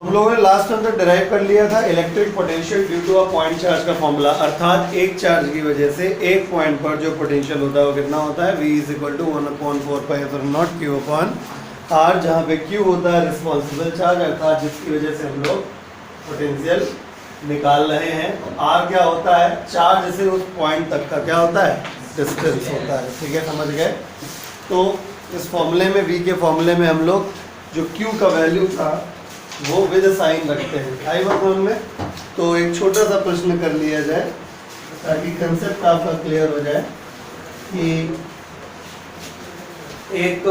हम लोगों ने लास्ट टाइम तक डिराइव कर लिया था electric potential due to a point charge का फॉर्मूला, अर्थात एक चार्ज की वजह से एक पॉइंट पर जो पोटेंशियल होता है वो कितना होता है, V is equal to 1/4πε0 Q upon R, जहाँ पे Q होता है रिस्पॉन्सिबल चार्ज, अर्थात जिसकी वजह से हम लोग पोटेंशियल निकाल रहे हैं। R क्या होता है, चार्ज से उस पॉइंट तक का क्या होता है, डिस्टेंस होता है। ठीक है, समझ गए। तो इस फॉर्मूले में, V के फॉर्मूले में हम लोग जो Q का वैल्यू था वो विद साइन रखते हैं। आई बात समझ में। तो एक छोटा सा प्रश्न कर लिया जाए ताकि कंसेप्ट आपका क्लियर हो जाए कि एक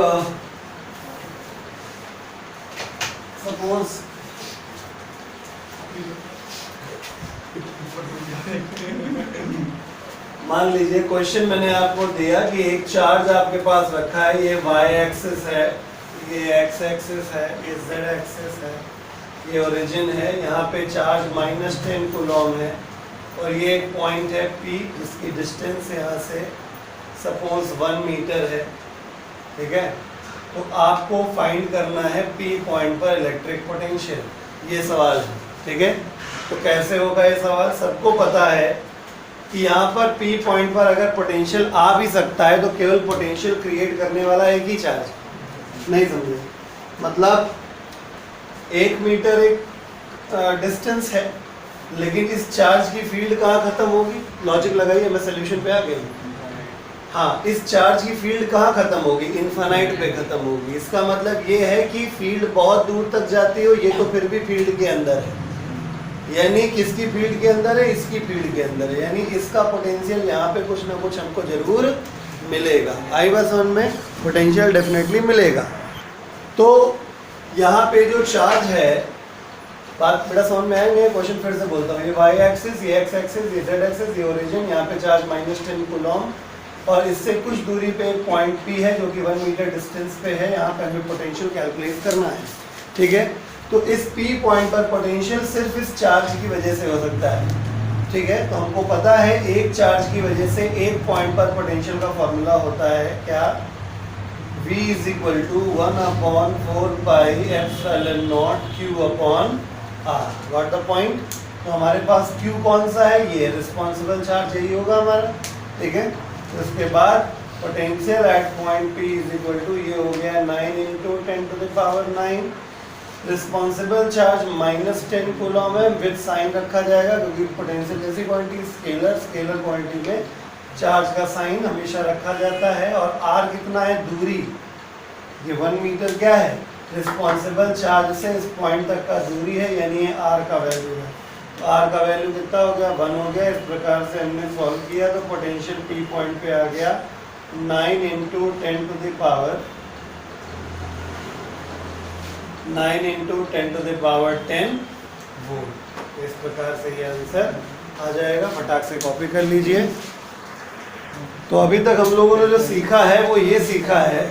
सपोज मान लीजिए क्वेश्चन मैंने आपको दिया कि एक चार्ज आपके पास रखा है, ये y एक्सिस है, ये x एक्सिस है, ये z एक्सिस है, ये ओरिजिन है, यहाँ पे चार्ज -10 कूलॉम है और ये एक पॉइंट है P जिसकी डिस्टेंस यहाँ से सपोज 1 मीटर है। ठीक है, तो आपको फाइंड करना है P पॉइंट पर इलेक्ट्रिक पोटेंशियल, ये सवाल है। ठीक है, तो कैसे होगा ये सवाल, सबको पता है कि यहाँ पर P पॉइंट पर अगर पोटेंशियल आ भी सकता है तो केवल पोटेंशियल क्रिएट करने वाला एक ही चार्ज, नहीं समझे, मतलब 1 मीटर एक डिस्टेंस है, लेकिन इस चार्ज की फील्ड कहाँ खत्म होगी, लॉजिक लगाइए, मैं सोल्यूशन पे आ गया हूँ। हाँ, इस चार्ज की फील्ड कहाँ खत्म होगी, इनफाइनाइट पे खत्म होगी। इसका मतलब ये है कि फील्ड बहुत दूर तक जाती हो, ये तो फिर भी फील्ड के अंदर है, यानी किसकी फील्ड के अंदर है, इसकी फील्ड के अंदर है, यानी इसका पोटेंशियल यहाँ पे कुछ ना कुछ हमको जरूर मिलेगा। आई बात समझ में, पोटेंशियल डेफिनेटली मिलेगा। तो यहाँ पे जो चार्ज है, बात बेटा समझ में आएंगे, क्वेश्चन फिर से बोलता हूँ, ये y एक्सिस, ये x एक्सिस, ये z एक्सिस, ये ओरिजिन, यहाँ पे चार्ज -10 कूलॉम और इससे कुछ दूरी पे एक पॉइंट P है जो कि 1 मीटर डिस्टेंस पे है, यहाँ पे हमें पोटेंशियल कैलकुलेट करना है। ठीक है, तो इस P पॉइंट पर पोटेंशियल सिर्फ इस चार्ज की वजह से हो सकता है। ठीक है, तो हमको पता है एक चार्ज की वजह से एक पॉइंट पर पोटेंशियल का फॉर्मूला होता है क्या, V is equal to 1/4πε0 Q upon R। Got the point. तो हमारे पास Q कौन सा है, ये रिस्पॉन्सिबल चार्ज, यही होगा हमारा। ठीक है, तो उसके बाद potential at point P is equal to, ये हो गया 9 × 10⁹ रिस्पॉन्सिबल चार्ज -10 कूलॉम है, विद साइन रखा जाएगा क्योंकि पोटेंशियल जैसी क्वांटिटी स्केलर क्वांटिटी में चार्ज का साइन हमेशा रखा जाता है। और R कितना है, दूरी, ये 1 मीटर क्या है, रिस्पॉन्सिबल चार्ज से इस पॉइंट तक का दूरी है, यानी ये R का वैल्यू है। तो R का वैल्यू कितना हो गया, 1 हो गया। इस प्रकार से हमने सॉल्व किया तो पोटेंशियल P पॉइंट पे आ गया 9 × 10⁻10 वोल्ट। इस प्रकार से ये आंसर आ जाएगा, फटाक से कॉपी कर लीजिए। तो अभी तक हम लोगों ने जो सीखा है वो ये सीखा है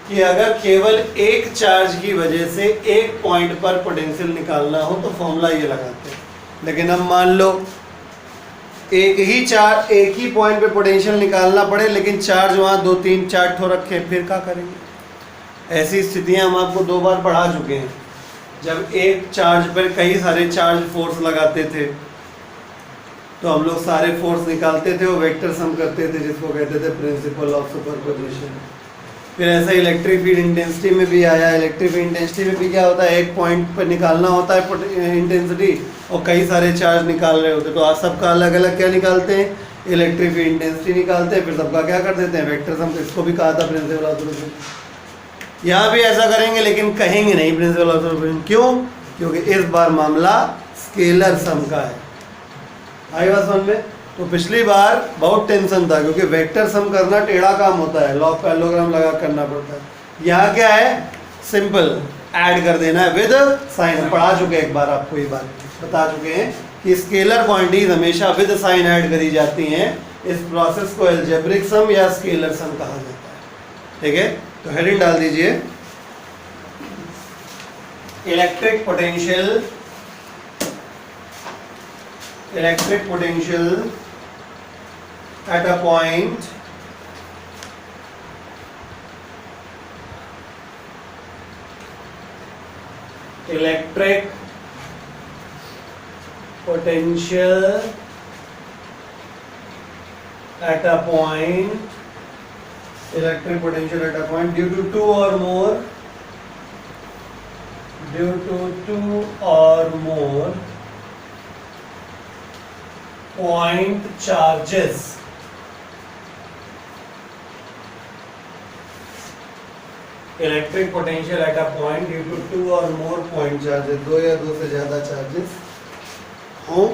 कि अगर केवल एक चार्ज की वजह से एक पॉइंट पर पोटेंशियल निकालना हो तो फॉर्मूला ये लगाते हैं। लेकिन अब मान लो एक ही पॉइंट पे पोटेंशियल निकालना पड़े, लेकिन चार्ज वहाँ 2 3 4 ठो रखे, फिर क्या करेंगे। ऐसी स्थितियाँ हम आपको 2 बार पढ़ा चुके हैं। जब एक चार्ज पर कई सारे चार्ज फोर्स लगाते थे तो हम लोग सारे फोर्स निकालते थे और वेक्टर सम करते थे, जिसको कहते थे प्रिंसिपल ऑफ सुपरपोजिशन। फिर ऐसा इलेक्ट्रिक फील्ड इंटेंसिटी में भी आया। इलेक्ट्रिक फील्ड इंटेंसिटी में भी क्या होता है, एक पॉइंट पर निकालना होता है इंटेंसिटी और कई सारे चार्ज निकाल रहे होते, तो आज सबका अलग अलग क्या निकालते हैं, इलेक्ट्रिक फील्ड इंटेंसिटी निकालते हैं, फिर सबका क्या कर देते हैं, वेक्टर सम। इसको भी कहा था प्रिंसिपल ऑफ सुपरपोजिशन। यहाँ भी ऐसा करेंगे लेकिन कहेंगे नहीं प्रिंसिपल ऑफ सुपरपोजिशन, क्यों, क्योंकि इस बार मामला स्केलर सम का है। आई बात समझ में। तो पिछली बार बहुत टेंशन था क्योंकि वेक्टर सम करना टेढ़ा काम होता है, लॉग पैरेललोग्राम लगा करना पड़ता है। यहाँ क्या है, सिंपल ऐड कर देना है विद साइन। पढ़ा चुके एक बार, आपको ये बात बता चुके हैं कि स्केलर क्वांटिटीज हमेशा विद साइन ऐड करी जाती हैं। इस प्रोसेस को अलजेब्रिक सम या स्केलर सम कहा जाता है। ठीक है, तो हेडिंग डाल दीजिए, electric potential at a point electric potential at a point, electric potential at a point due to two or more point charges. Electric potential at a point due to two or more point charges, दो या दो से ज्यादा charges हो,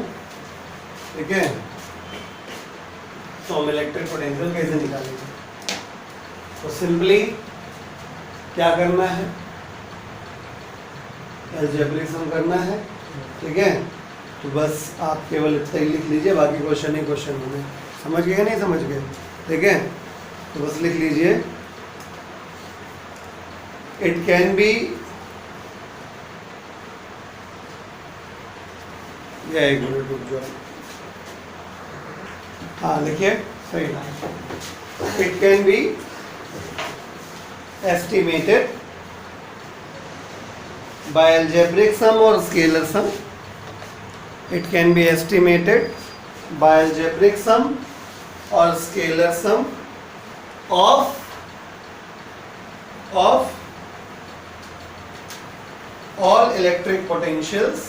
ठीक है। तो हम इलेक्ट्रिक पोटेंशियल कैसे निकालेंगे? तो सिंपली क्या करना है, अलजेब्रिक सम करना है, ठीक है। तो बस आप केवल इतना ही लिख लीजिए, बाकी क्वेश्चन ही क्वेश्चन होंगे। समझ गए नहीं समझ गए? ठीक है, तो बस लिख लीजिए इट कैन बी, या एक मिनट रुक जाओ, हाँ लिखिए सही। It can be estimated by algebraic sum or scalar sum. It can be estimated by algebraic sum or scalar sum of all electric potentials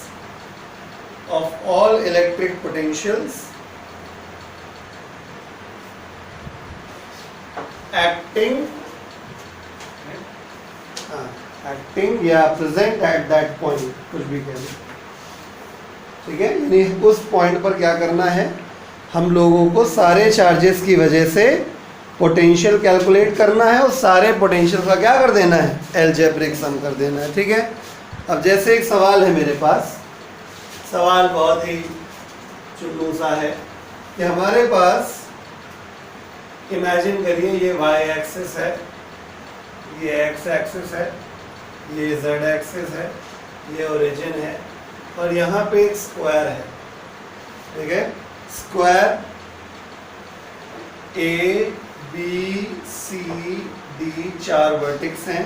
acting या प्रेजेंट एट दैट पॉइंट, कुछ भी कह लें, ठीक है। यानी उस पॉइंट पर क्या करना है, हम लोगों को सारे चार्जेस की वजह से पोटेंशियल कैलकुलेट करना है और सारे पोटेंशियल का क्या कर देना है, अलजेब्रिक सम कर देना है, ठीक है। अब जैसे एक सवाल है मेरे पास, सवाल बहुत ही चुन्नू सा है कि हमारे पास, इमेजिन करिए ये y एक्सिस है, ये x एक्सिस है, ये z एक्सिस है, ये ओरिजिन है, और यहाँ पे एक स्क्वायर है, ठीक है। Square A B C D 4 vertex हैं।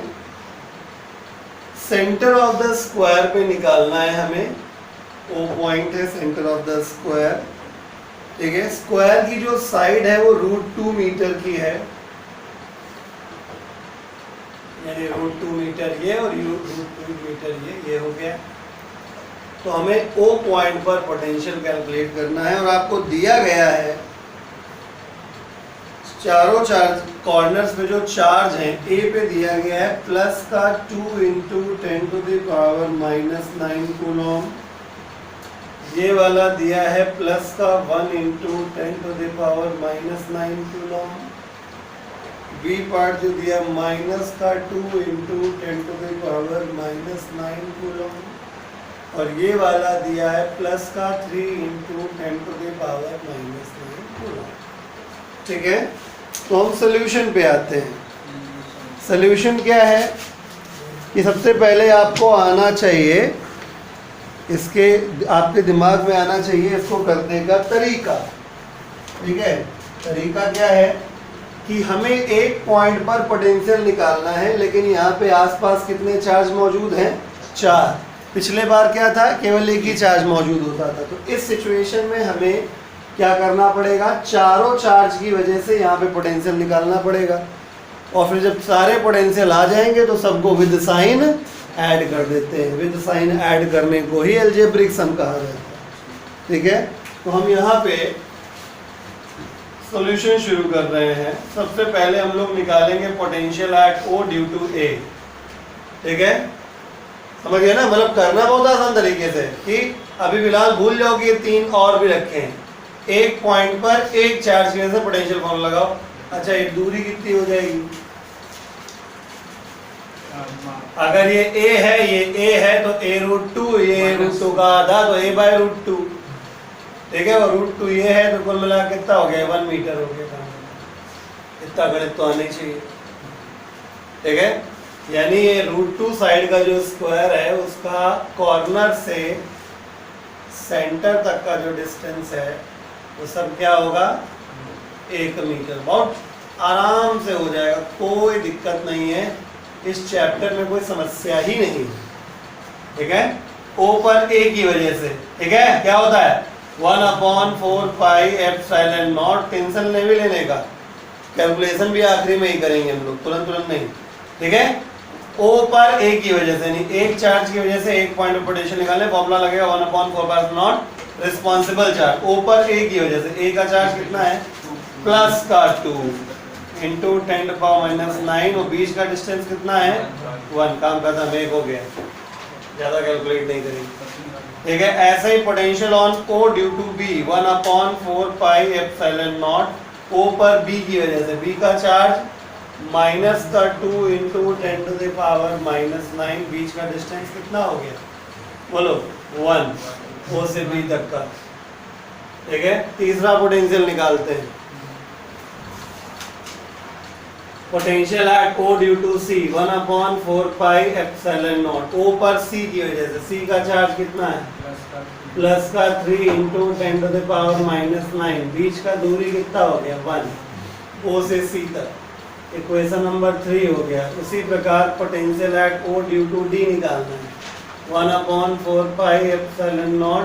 सेंटर ऑफ द स्क्वायर पे निकालना है हमें, O पॉइंट है सेंटर ऑफ द स्क्वायर, ठीक है। स्क्वायर की जो साइड है वो √2 मीटर की है, यानी √2 मीटर ये और √2 मीटर ये हो गया। तो हमें O पॉइंट पर पोटेंशियल कैलकुलेट करना है और आपको दिया गया है चारों चार्ज कॉर्नर्स पे जो चार्ज है, A पे दिया गया है प्लस का 2 × 10⁻⁹ कूलम, ये वाला दिया है प्लस का 1 × 10⁻⁹ कूलम, बी पार्ट जो दिया माइनस का 2 × 10⁻⁹ कूलम, और ये वाला दिया है प्लस का 3 × 10⁻⁹ कूलम, ठीक है। तो हम सोल्यूशन पे आते हैं। सोल्यूशन क्या है कि सबसे पहले आपको आना चाहिए, इसके आपके दिमाग में आना चाहिए इसको करने का तरीका, ठीक है। तरीका क्या है कि हमें एक पॉइंट पर पोटेंशियल निकालना है, लेकिन यहाँ पे आसपास कितने चार्ज मौजूद हैं, 4। पिछले बार क्या था, केवल एक ही चार्ज मौजूद होता था। तो इस सिचुएशन में हमें क्या करना पड़ेगा, चारों चार्ज की वजह से यहाँ पे पोटेंशियल निकालना पड़ेगा, और फिर जब सारे पोटेंशियल आ जाएंगे तो सबको विद साइन ऐड कर देते हैं। विद साइन ऐड करने को ही अलजेब्रिक सम कहा जाता है, ठीक है। तो हम यहाँ पे सॉल्यूशन शुरू कर रहे हैं। सबसे पहले हम लोग निकालेंगे potential at O due to A, ठीक है। समझ गए ना, मतलब करना बहुत आसान तरीके से कि अभी फिलहाल भूल जाओ कि ये 3 और भी रखे हैं। एक पॉइंट पर एक चार्ज की वजह से पोटेंशियल फॉर्मूला लगाओ। अच्छा, ये दूरी कितनी हो जाएगी, अगर ये A है, ये A है तो A√2, ये √2 का आधा तो A/√2, ठीक है। और √2 ये है तो कुल मिला कितना हो गया, 1 मीटर हो गया। इतना गणित तो आना चाहिए, ठीक है। यानी ये √2 साइड का जो स्क्वायर है उसका कॉर्नर से सेंटर तक का जो डिस्टेंस है वो सब क्या होगा, 1 मीटर। बहुत आराम से हो जाएगा, कोई दिक्कत नहीं है, इस चैप्टर में कोई समस्या ही नहीं है, ठीक है। ओ पर ए की वजह से, ठीक है, क्या होता है 1/4 पाई एप्सिलॉन नॉट, टेंशन नहीं भी लेने का, कैलकुलेशन भी आखिरी में ही करेंगे हम लोग, तुरंत तुरंत नहीं, ठीक है। ओ पर ए की वजह से, नहीं एक चार्ज की वजह से एक पॉइंट ऑफ पोटेंशियल निकालने, फॉर्मूला लगेगा 1/4 पाई नॉट रिस्पॉन्सिबल चार्ज, ओ पर ए की वजह से, ए का चार्ज कितना है प्लस का 2 इंटू 10⁻⁹, और बीच का डिस्टेंस कितना है 1, काम खत्म, एक हो गया, ज्यादा कैलकुलेट नहीं करेंगे, ठीक है। ऐसे ही potential on O due to B 1/4 pi epsilon naught, O पर बी की वजह से, बी का चार्ज माइनस का 2 इंटू 10⁻⁹, बीच का डिस्टेंस कितना हो गया बोलो 1, ओ से बी तक का, ठीक है। तीसरा पोटेंशियल निकालते हैं, potential at O due to C 1/4 pi epsilon naught, O पर सी की वजह से, सी का चार्ज कितना है प्लस का 3 इंटू 10⁻⁹, बीच का दूरी कितना हो गया 1, ओ से सी तक, इक्वेशन नंबर 3 हो गया। उसी प्रकार potential at O due to D निकालना है, 1/4 पाई एप्सिलॉन नॉट,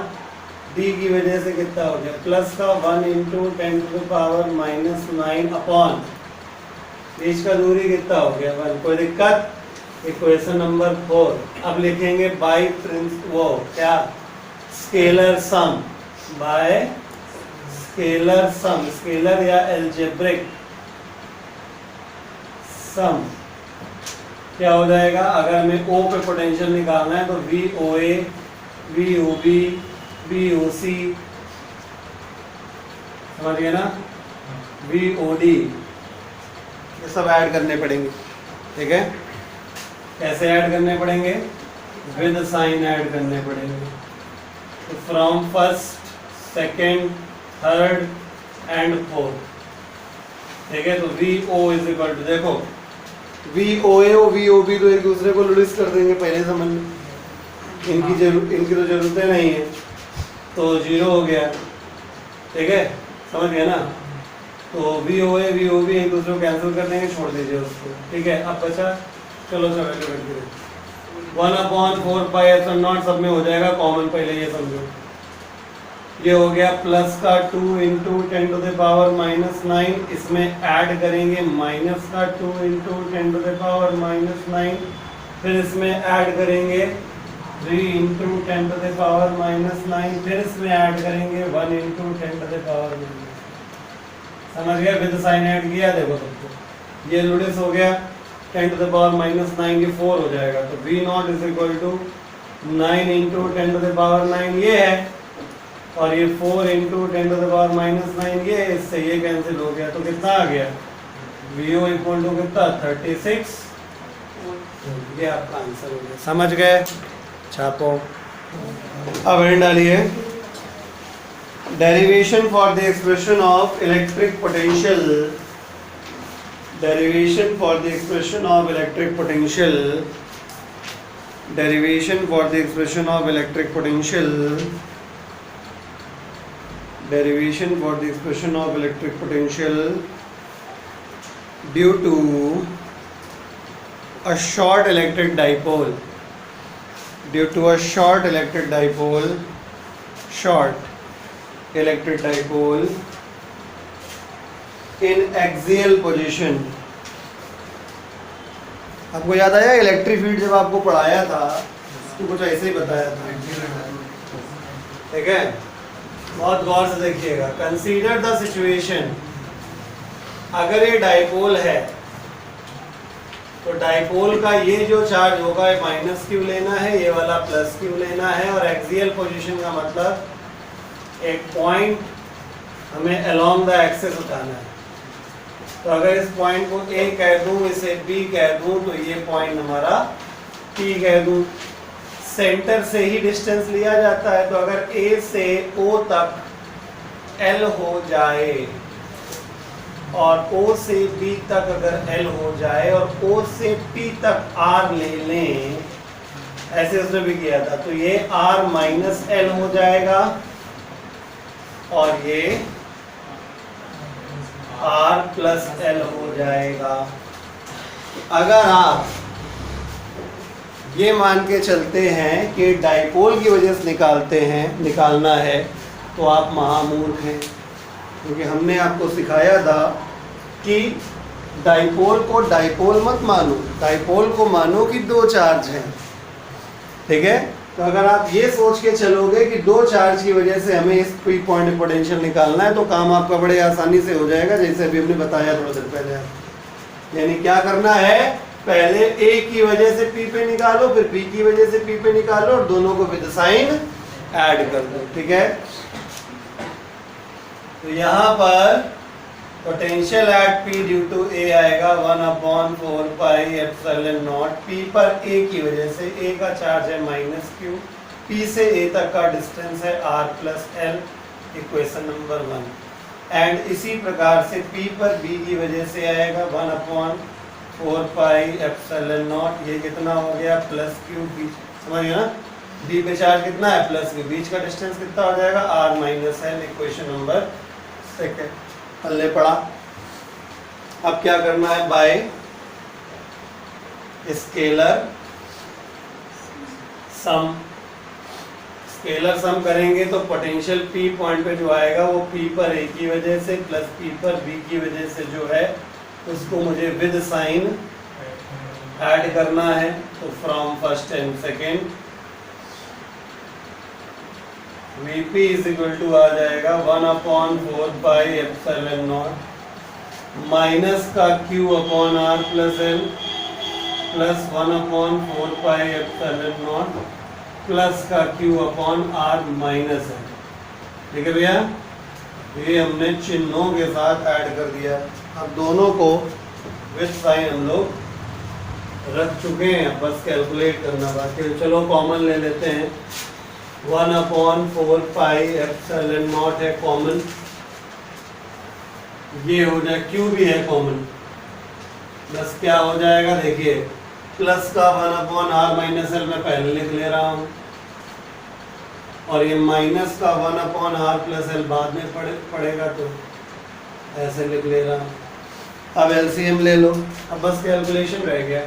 डी की वजह से कितना हो गया प्लस का 1 इंटू 10⁻⁹ अपॉन, बीच का दूरी कितना हो गया 1, कोई दिक्कत, इक्वेशन नंबर 4। अब लिखेंगे बाय वो क्या scalar sum, by scalar sum, scalar या एल्जेब्रिक सम, क्या हो जाएगा, अगर मैं ओ पे पोटेंशियल निकालना है तो V O A, V O B, V O C, समझ गए ना, वी ओ डी, ये सब ऐड करने पड़ेंगे, ठीक है। कैसे ऐड करने पड़ेंगे, विद साइन ऐड करने पड़ेंगे, तो from first, second, third and fourth, ठीक है। तो V O is equal to, देखो वी ओ ए और वी ओ बी तो एक दूसरे को लुडिस कर देंगे पहले समझ में, इनकी तो जरूरतें नहीं है, तो 0 हो गया, ठीक है, समझ गया ना। तो V O A V O B एक दूसरे को कैंसिल कर देंगे, छोड़ दीजिए उसको, ठीक है। अब बचा, चलो सब 1/4 पाई एप्सिलॉन नॉट सब में हो जाएगा कॉमन, पहले ये समझो, ये हो गया प्लस का 2 इंटू 10⁻⁹, इसमें ऐड करेंगे माइनस का 2 इंटू 10⁻⁹, फिर इसमें ऐड करेंगे 3 इंटू 10⁻⁹, फिर इसमें ऐड करेंगे 1 इंटू 10⁻⁹, समझ गया, विद साइन ऐड किया, देखो सबको ये लुडिस हो गया 10⁻⁹, ये 4 हो जाएगा, तो V naught is equal to 9 into 10⁻⁹, ये है, और ये 4 इंटू 10⁻⁹, ये इससे ये कैंसिल हो गया, तो कितना आ गया वी ओ इक्वल टू कितना 36, ये आपका आंसर हो गया, समझ गए, छापो। अब एंड डालिए, derivation for the expression of electric potential, derivation for the expression of electric potential, derivation for the expression of electric potential, derivation for the expression of electric potential due to a short electric dipole, due to a short electric dipole, short electric dipole in axial position। आपको याद आया electric field जब आपको पढ़ाया था तो कुछ ऐसे ही बताया था, ठीक है, बहुत गौर से देखिएगा। कंसीडर द सिचुएशन, अगर ये डाइपोल है तो डाइपोल का ये जो चार्ज होगा ये माइनस क्यू लेना है, ये वाला प्लस क्यू लेना है, और एक्सियल पोजीशन का मतलब एक पॉइंट हमें अलोंग द एक्सिस उठाना है। तो अगर इस पॉइंट को ए कह दूं, इसे बी कह दूं, तो ये पॉइंट हमारा पी कह दूं। सेंटर से ही डिस्टेंस लिया जाता है, तो अगर ए से ओ तक एल हो जाए और ओ से बी तक अगर एल हो जाए और ओ से पी तक आर ले लें, ऐसे उसने भी किया था, तो ये आर माइनस एल हो जाएगा और ये आर प्लस एल हो जाएगा। अगर आप ये मान के चलते हैं कि डाइपोल की वजह से निकालना है, तो आप महामूर्ख हैं, क्योंकि हमने आपको सिखाया था कि डाइपोल को डाइपोल मत मानो, डाइपोल को मानो कि दो चार्ज हैं। ठीक है, तो अगर आप ये सोच के चलोगे कि दो चार्ज की वजह से हमें इस पी पॉइंट पोटेंशियल निकालना है, तो काम आपका बड़े आसानी से हो जाएगा, जैसे अभी हमने बताया थोड़ा देर पहले। यानी क्या करना है, पहले ए की वजह से पी पे निकालो, फिर बी की वजह से पी पे निकालो, और दोनों को विद साइन ऐड कर दो। ठीक है, तो यहाँ पर potential at P due to A आएगा 1/4 पाई एप्सिलॉन नॉट। पी पर ए की वजह से, ए का चार्ज है -q, पी से ए तक का डिस्टेंस है r plus L, equation number 1। And इसी प्रकार से पी पर बी की वजह से आएगा 1/4 पाई एप्सिलॉन नॉट, ये कितना हो गया +q, बीच समझ गए ना, बी पे चार्ज कितना है +q, बीच का डिस्टेंस कितना हो जाएगा r minus L, equation number 2। पल्ले पड़ा। अब क्या करना है, बाय स्केलर सम, स्केलर सम करेंगे तो पोटेंशियल पी पॉइंट पे जो आएगा वो पी पर ए की वजह से प्लस पी पर बी की वजह से जो है उसको मुझे विद साइन ऐड करना है। तो from first and second Vp is equal to आ जाएगा 1/4 पाई एप्सिलॉन नॉट माइनस का q upon r plus L plus 1/4 pi epsilon naught plus का q upon r minus L. ठीक है भैया, ये हमने चिन्हों के साथ ऐड कर दिया। अब दोनों को विद साइन हम लोग रख चुके हैं, बस कैलकुलेट करना बाकी। चलो कॉमन ले लेते हैं, 1/4 पाई एप्सिलॉन नॉट है कॉमन, ये हो जाए, क्यू भी है कॉमन, प्लस क्या हो जाएगा देखिए, प्लस का 1/r माइनस एल मैं पहले लिख ले रहा हूँ, और ये माइनस का 1/r प्लस एल बाद में पड़ेगा, तो ऐसे लिख ले रहा हूँ। अब एलसीएम ले लो, अब बस कैलकुलेशन रह गया।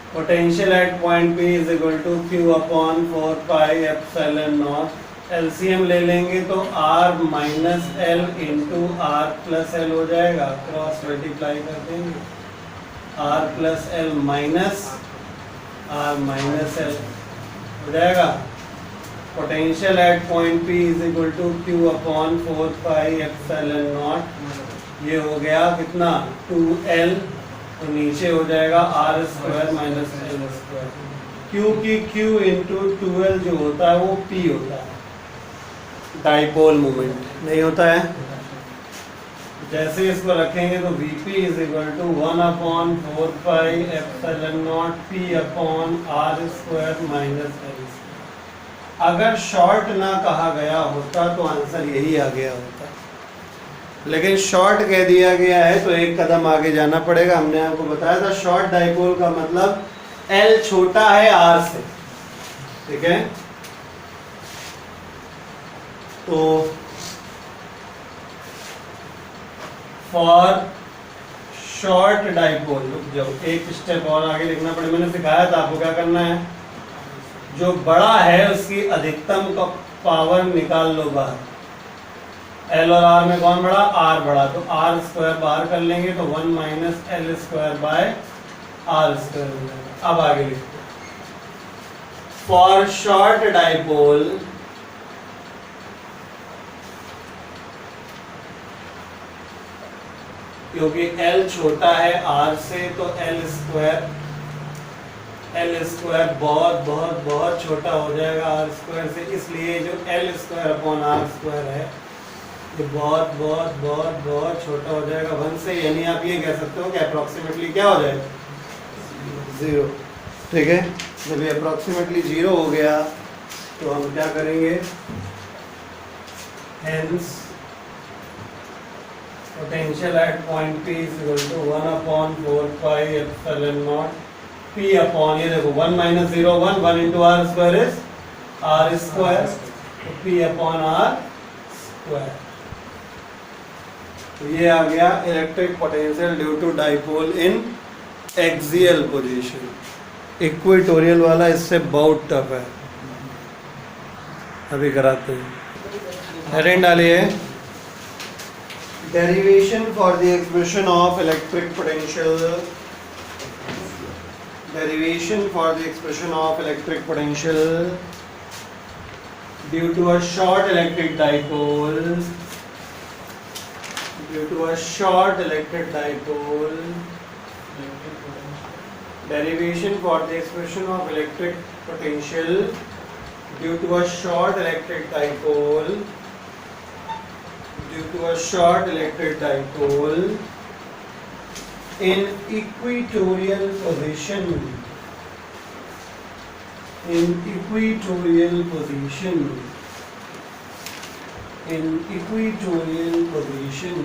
Potential at point P is equal to q upon 4 pi epsilon naught. LCM ले लेंगे तो r minus L into R plus L हो जाएगा, क्रॉस मल्टीप्लाई कर देंगे, r plus L minus r minus L हो जाएगा। Potential at point P is equal to q upon 4 pi epsilon naught, ये हो गया कितना 2l, तो नीचे हो जाएगा r square minus L square. q की q इंटू 2l जो होता है वो p होता है, डाइपोल मोमेंट नहीं होता है। जैसे इसको रखेंगे तो Vp is equal to 1/4 pi epsilon naught p upon r square minus L. अगर शॉर्ट ना कहा गया होता तो आंसर यही आ गया होता, लेकिन शॉर्ट कह दिया गया है तो एक कदम आगे जाना पड़ेगा। हमने आपको बताया था शॉर्ट डाइपोल का मतलब L छोटा है R से, ठीक है। तो फॉर शॉर्ट डाइपोल, रुक जाओ एक स्टेप और आगे लिखना पड़े, मैंने सिखाया था आपको क्या करना है, जो बड़ा है उसकी अधिकतम का पावर निकाल लो बाहर। L और R में कौन बड़ा, R बड़ा, तो R स्क्वायर बाहर कर लेंगे तो 1 minus L square by R square हो जाएगा। अब आगे लिखते हैं, फॉर शॉर्ट डाइपोल क्योंकि L छोटा है R से तो L स्क्वायर बहुत बहुत बहुत छोटा हो जाएगा R स्क्वायर से, इसलिए जो L square upon R square है ये बहुत बहुत बहुत बहुत छोटा हो जाएगा 1 से, यानी आप ये कह सकते हो कि अप्रोक्सीमेटली क्या हो जाएगा 0, ठीक है। जब ये अप्रोक्सीमेटली 0 हो गया तो हम क्या करेंगे, hence potential at point P is equal to 1/4 pi epsilon naught P upon, ये देखो 1 minus 0 1, 1 into R square is R square, तो P अपॉन R स्क्वायर। तो ये आ गया electric potential due to dipole in axial position. Equatorial वाला इससे बहुत टफ है, अभी कराते हैं। हेडिंग डालिए, derivation for the expression of electric potential, derivation for the expression of electric potential due to a short electric dipole, due to a short electric dipole, derivation for the expression of electric potential due to a short electric dipole, due to a short electric dipole in equatorial position, in equatorial position, in equatorial position।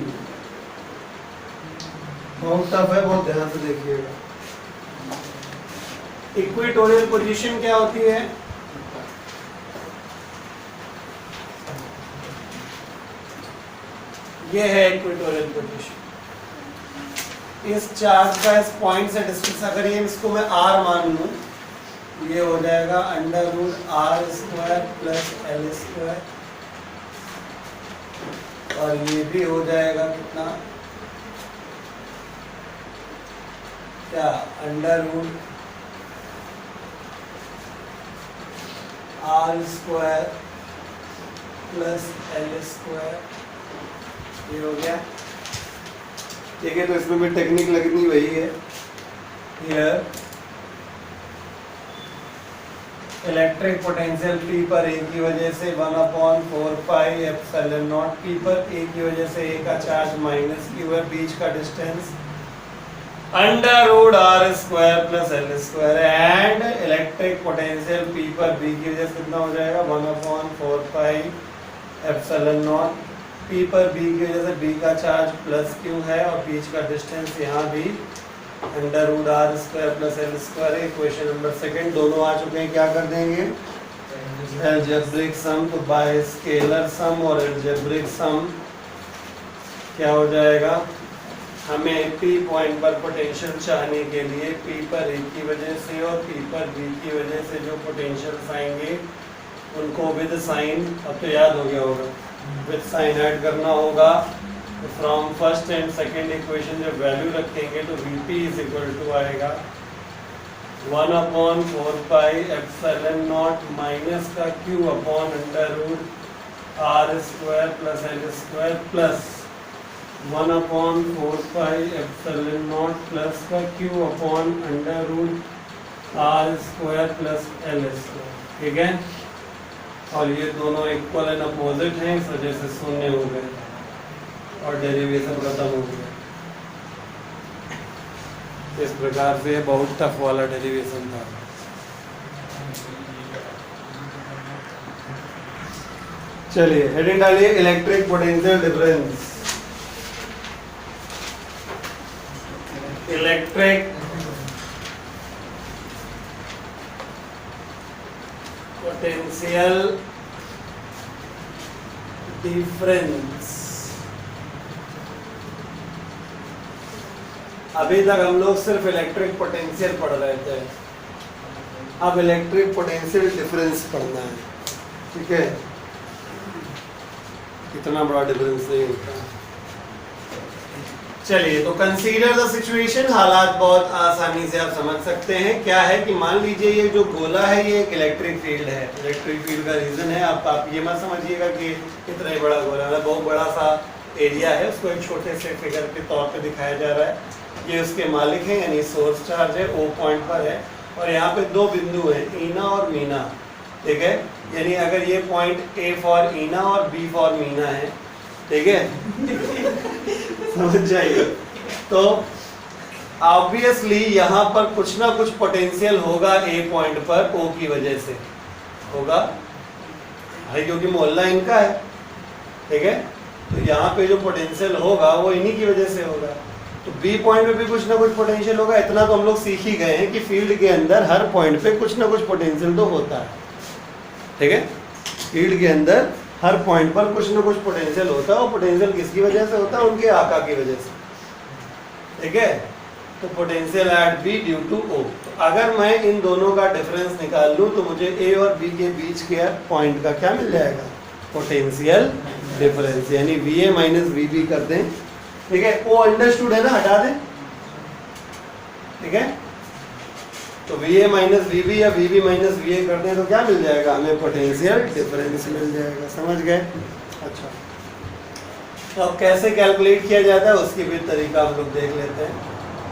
बहुत tough है, बहुत ध्यान से देखिएगा। Equatorial position क्या होती है? ये है इक्वेटोरियल पोजीशन। इस चार्ज का इस पॉइंट से डिस्टेंस, अगर ये इसको मैं r मान लूं, ये हो जाएगा √r² प्लस l², और ये भी हो जाएगा कितना, क्या, √r² प्लस l², ये हो गया। ठीक है, तो इसमें भी टेक्निक लगनी वही है। हियर इलेक्ट्रिक पोटेंशियल P पर A की वजह से 1/4πε0, P पर A की वजह से A का चार्ज -q है, बीच का distance √r² plus l² and electric potential P पर B की वजह से कितना हो जाएगा, 1/4πε0। P पर B की वजह से B का चार्ज प्लस q है और बीच का डिस्टेंस यहाँ भी √r² plus l²। Equation number second, दोनों आ चुके हैं। क्या कर देंगे, अलजेब्रिक सम, तो बाय स्केलर सम और अलजेब्रिक सम क्या हो जाएगा, हमें P पॉइंट पर पोटेंशियल चाहने के लिए P पर A की वजह से और P पर B की वजह से जो पोटेंशियल्स आएंगे उनको विद साइन, अब तो याद हो गया होगा, विद साइन ऐड करना होगा। तो from first and second equation जब वैल्यू रखेंगे तो Vp इज इक्वल टू आएगा 1/4πε0 माइनस का q upon √r² plus l² plus 1/4πε0 plus का q upon √r² plus l²। ठीक है, और ये दोनों इक्वल एंड अपोजिट हैं, इस वजह से शून्य हो गए और डेरिवेशन खत्म हो गया। इस प्रकार से बहुत टफ वाला डेरिवेशन था। चलिए हेडिंग डालिए, electric potential difference, electric potential difference. अभी तक हम लोग सिर्फ इलेक्ट्रिक पोटेंशियल पढ़ रहे थे, अब इलेक्ट्रिक पोटेंशियल डिफरेंस पढ़ना है। ठीक है, कितना बड़ा डिफरेंस नहीं होता। चलिए, तो कंसीडर द सिचुएशन, हालात बहुत आसानी से आप समझ सकते हैं। क्या है कि मान लीजिए ये जो गोला है ये एक इलेक्ट्रिक फील्ड है, इलेक्ट्रिक फील्ड का रीजन है। आप ये मत समझिएगा कि इतना ही बड़ा गोला है, बहुत बड़ा सा एरिया है, उसको एक छोटे से फिगर के तौर पे दिखाया जा रहा है। ये उसके मालिक हैं, यानी सोर्स चार्ज है, O पॉइंट पर है, और यहाँ पे दो बिंदु हैं, ईना और मीना। ठीक है, यानी अगर ये पॉइंट A फॉर ईना और B फॉर मीना है, ठीक है समझ जाइए, तो ऑब्वियसली यहाँ पर कुछ ना कुछ पोटेंशियल होगा A पॉइंट पर O की वजह से होगा भाई, क्योंकि मोहल्ला इनका है। ठीक है, तो यहाँ पे जो पोटेंशियल होगा वो इन्हीं की वजह से होगा। तो B पॉइंट पे भी कुछ ना कुछ पोटेंशियल होगा। इतना तो हम लोग सीख ही गए हैं कि फील्ड के अंदर हर पॉइंट पे कुछ ना कुछ पोटेंशियल तो होता है। ठीक है, फील्ड के अंदर हर पॉइंट पर कुछ ना कुछ पोटेंशियल होता है, और पोटेंशियल किसकी वजह से होता है, उनके आका की वजह से। ठीक है, तो potential at B due to O. तो अगर मैं इन दोनों का डिफरेंस निकाल लूँ तो मुझे ए और बी के बीच के पॉइंट का क्या मिल जाएगा, पोटेंशियल डिफरेंस, यानी V A minus V B कर दें, ठीक है। ओ अंडरस्टूड है ना, हटा दें, ठीक है। तो V A minus V B या V B minus V A कर दें तो क्या मिल जाएगा, हमें पोटेंशियल डिफरेंस मिल जाएगा। समझ गए? अच्छा, तो अब कैसे कैलकुलेट किया जाता है उसकी भी तरीका हम लोग देख लेते हैं।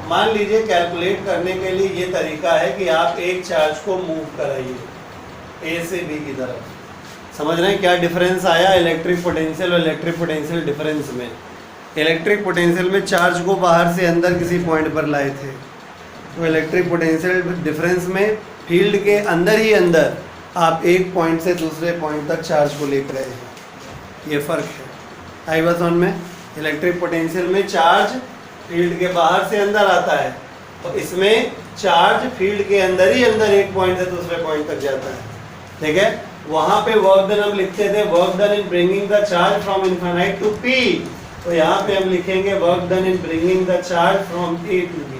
मान लीजिए कैलकुलेट करने के लिए ये तरीका है कि आप एक चार्ज को मूव कराइए ए से बी की तरफ। समझ रहे हैं क्या डिफरेंस आया इलेक्ट्रिक पोटेंशियल और इलेक्ट्रिक पोटेंशियल डिफरेंस में? इलेक्ट्रिक पोटेंशियल में चार्ज को बाहर से अंदर किसी पॉइंट पर लाए थे, तो इलेक्ट्रिक पोटेंशियल डिफरेंस में फील्ड के अंदर ही अंदर आप एक पॉइंट से दूसरे पॉइंट तक चार्ज को लेकर रहे हैं, ये फ़र्क है। आई बात समझ में? इलेक्ट्रिक पोटेंशियल में चार्ज फील्ड के बाहर से अंदर आता है, तो इसमें चार्ज फील्ड के अंदर ही अंदर एक पॉइंट से दूसरे पॉइंट तक जाता है, ठीक है। वहाँ पे वर्क डन हम लिखते थे work done in bringing the charge from infinite to P, तो यहाँ पे हम लिखेंगे work done in bringing the charge from A to B.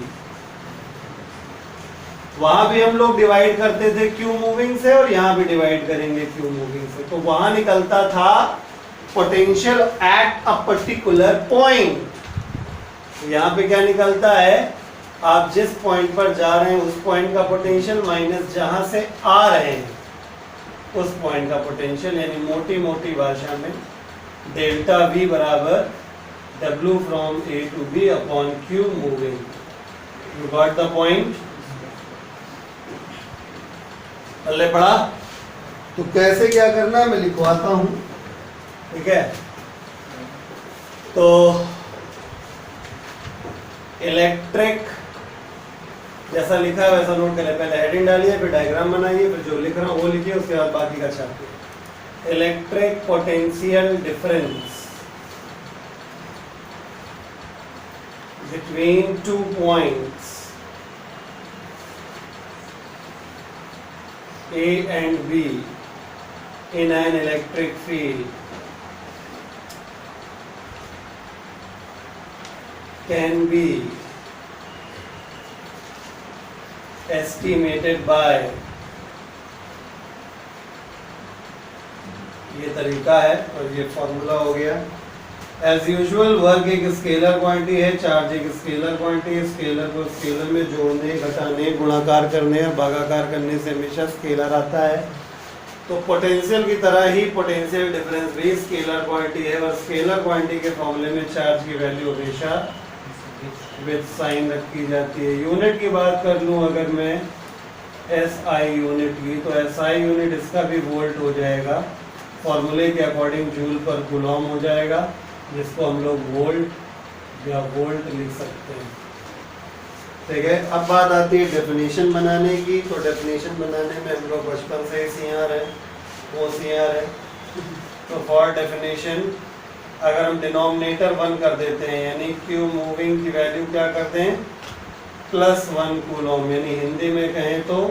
वहां भी हम लोग डिवाइड करते थे क्यू मूविंग से और यहाँ भी डिवाइड करेंगे क्यू मूविंग से। तो वहां निकलता था potential at a particular point, यहाँ पे क्या निकलता है, आप जिस पॉइंट पर जा रहे हैं उस पॉइंट का पोटेंशियल माइनस जहां से आ रहे हैं उस पॉइंट का पोटेंशियल, यानी मोटी मोटी भाषा में डेल्टा वी बराबर W from A to B upon Q moving. You got the point? पल्ले पड़ा? तो कैसे क्या करना है मैं लिखवाता हूं, ठीक है। तो इलेक्ट्रिक जैसा लिखा है वैसा नोट करें, पहले हेडिंग डालिए, फिर डायग्राम बनाइए, फिर जो लिख रहा हूं वो लिखिए, उसके बाद बाकी का छापिए। Electric potential difference between two points A and B in an electric field can be estimated by, ये तरीका है और ये फॉर्मूला हो गया। एज यूजुअल वर्क एक स्केलर क्वांटिटी है, चार्ज एक स्केलर क्वांटिटी है। स्केलर को स्केलर में जोड़ने, घटाने, गुणाकार करने और भागाकार करने से हमेशा स्केलर आता है। तो पोटेंशियल की तरह ही पोटेंशियल डिफरेंस भी स्केलर क्वांटिटी है, और स्केलर क्वांटिटी के फॉर्मूले में चार्ज की वैल्यू हमेशा विद साइन रखी जाती है। यूनिट की बात कर लूँ अगर मैं SI यूनिट की, तो SI यूनिट इसका भी वोल्ट हो जाएगा, फॉर्मूले के अकॉर्डिंग जूल पर कूलॉम हो जाएगा, जिसको हम लोग वोल्ट या वोल्ट लिख सकते हैं, ठीक है। अब बात आती है डेफिनेशन बनाने की। तो डेफिनेशन बनाने में हम लोग बचपन से ही सीआर है, वो सीआर है। तो फॉर डेफिनेशन अगर हम डिनोमिनेटर 1 कर देते हैं, यानी क्यू मूविंग की वैल्यू क्या करते हैं +1 कूलॉम, यानी हिंदी में कहें तो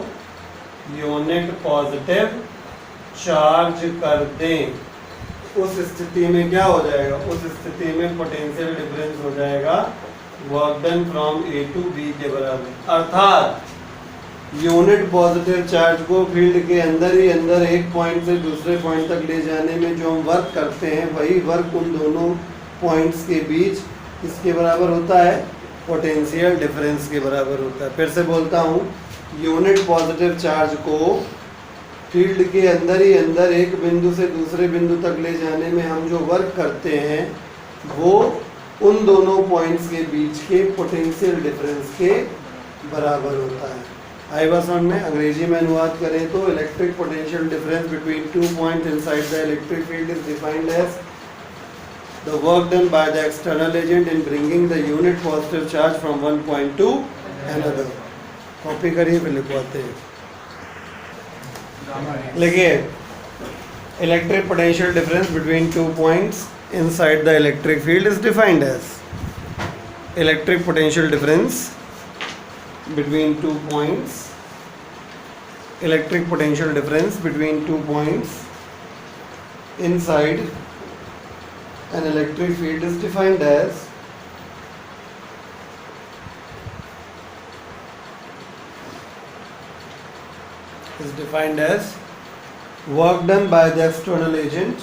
यूनिट पॉजिटिव चार्ज कर दें, उस स्थिति में क्या हो जाएगा, उस स्थिति में पोटेंशियल डिफरेंस हो जाएगा work done from A to B के बराबर। अर्थात यूनिट पॉजिटिव चार्ज को फील्ड के अंदर ही अंदर एक पॉइंट से दूसरे पॉइंट तक ले जाने में जो हम वर्क करते हैं, वही वर्क उन दोनों पॉइंट्स के बीच किसके बराबर होता है, पोटेंशियल डिफरेंस के बराबर होता है। फिर से बोलता हूँ, यूनिट पॉजिटिव चार्ज को फील्ड के अंदर ही अंदर एक बिंदु से दूसरे बिंदु तक ले जाने में हम जो वर्क करते हैं वो उन दोनों पॉइंट्स के बीच के पोटेंशियल डिफरेंस के बराबर होता है। आई बात समझ में? अंग्रेजी में अनुवाद करें तो electric potential difference between two points inside the electric field is defined as the work done by the external agent in bringing the unit positive charge from one point to another. Copy करिए फिर लिखवाते हैं। देखिए, electric potential difference between two points inside the electric field is defined as electric potential difference between 2 points, electric potential difference between 2 points inside an electric field is defined as is defined as work done by the external agent,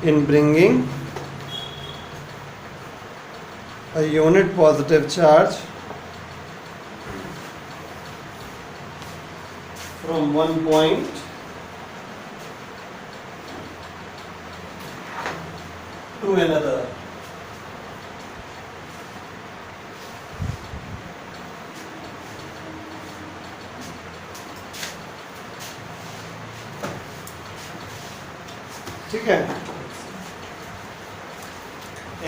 in bringing a unit positive charge from one point to another. ठीक है,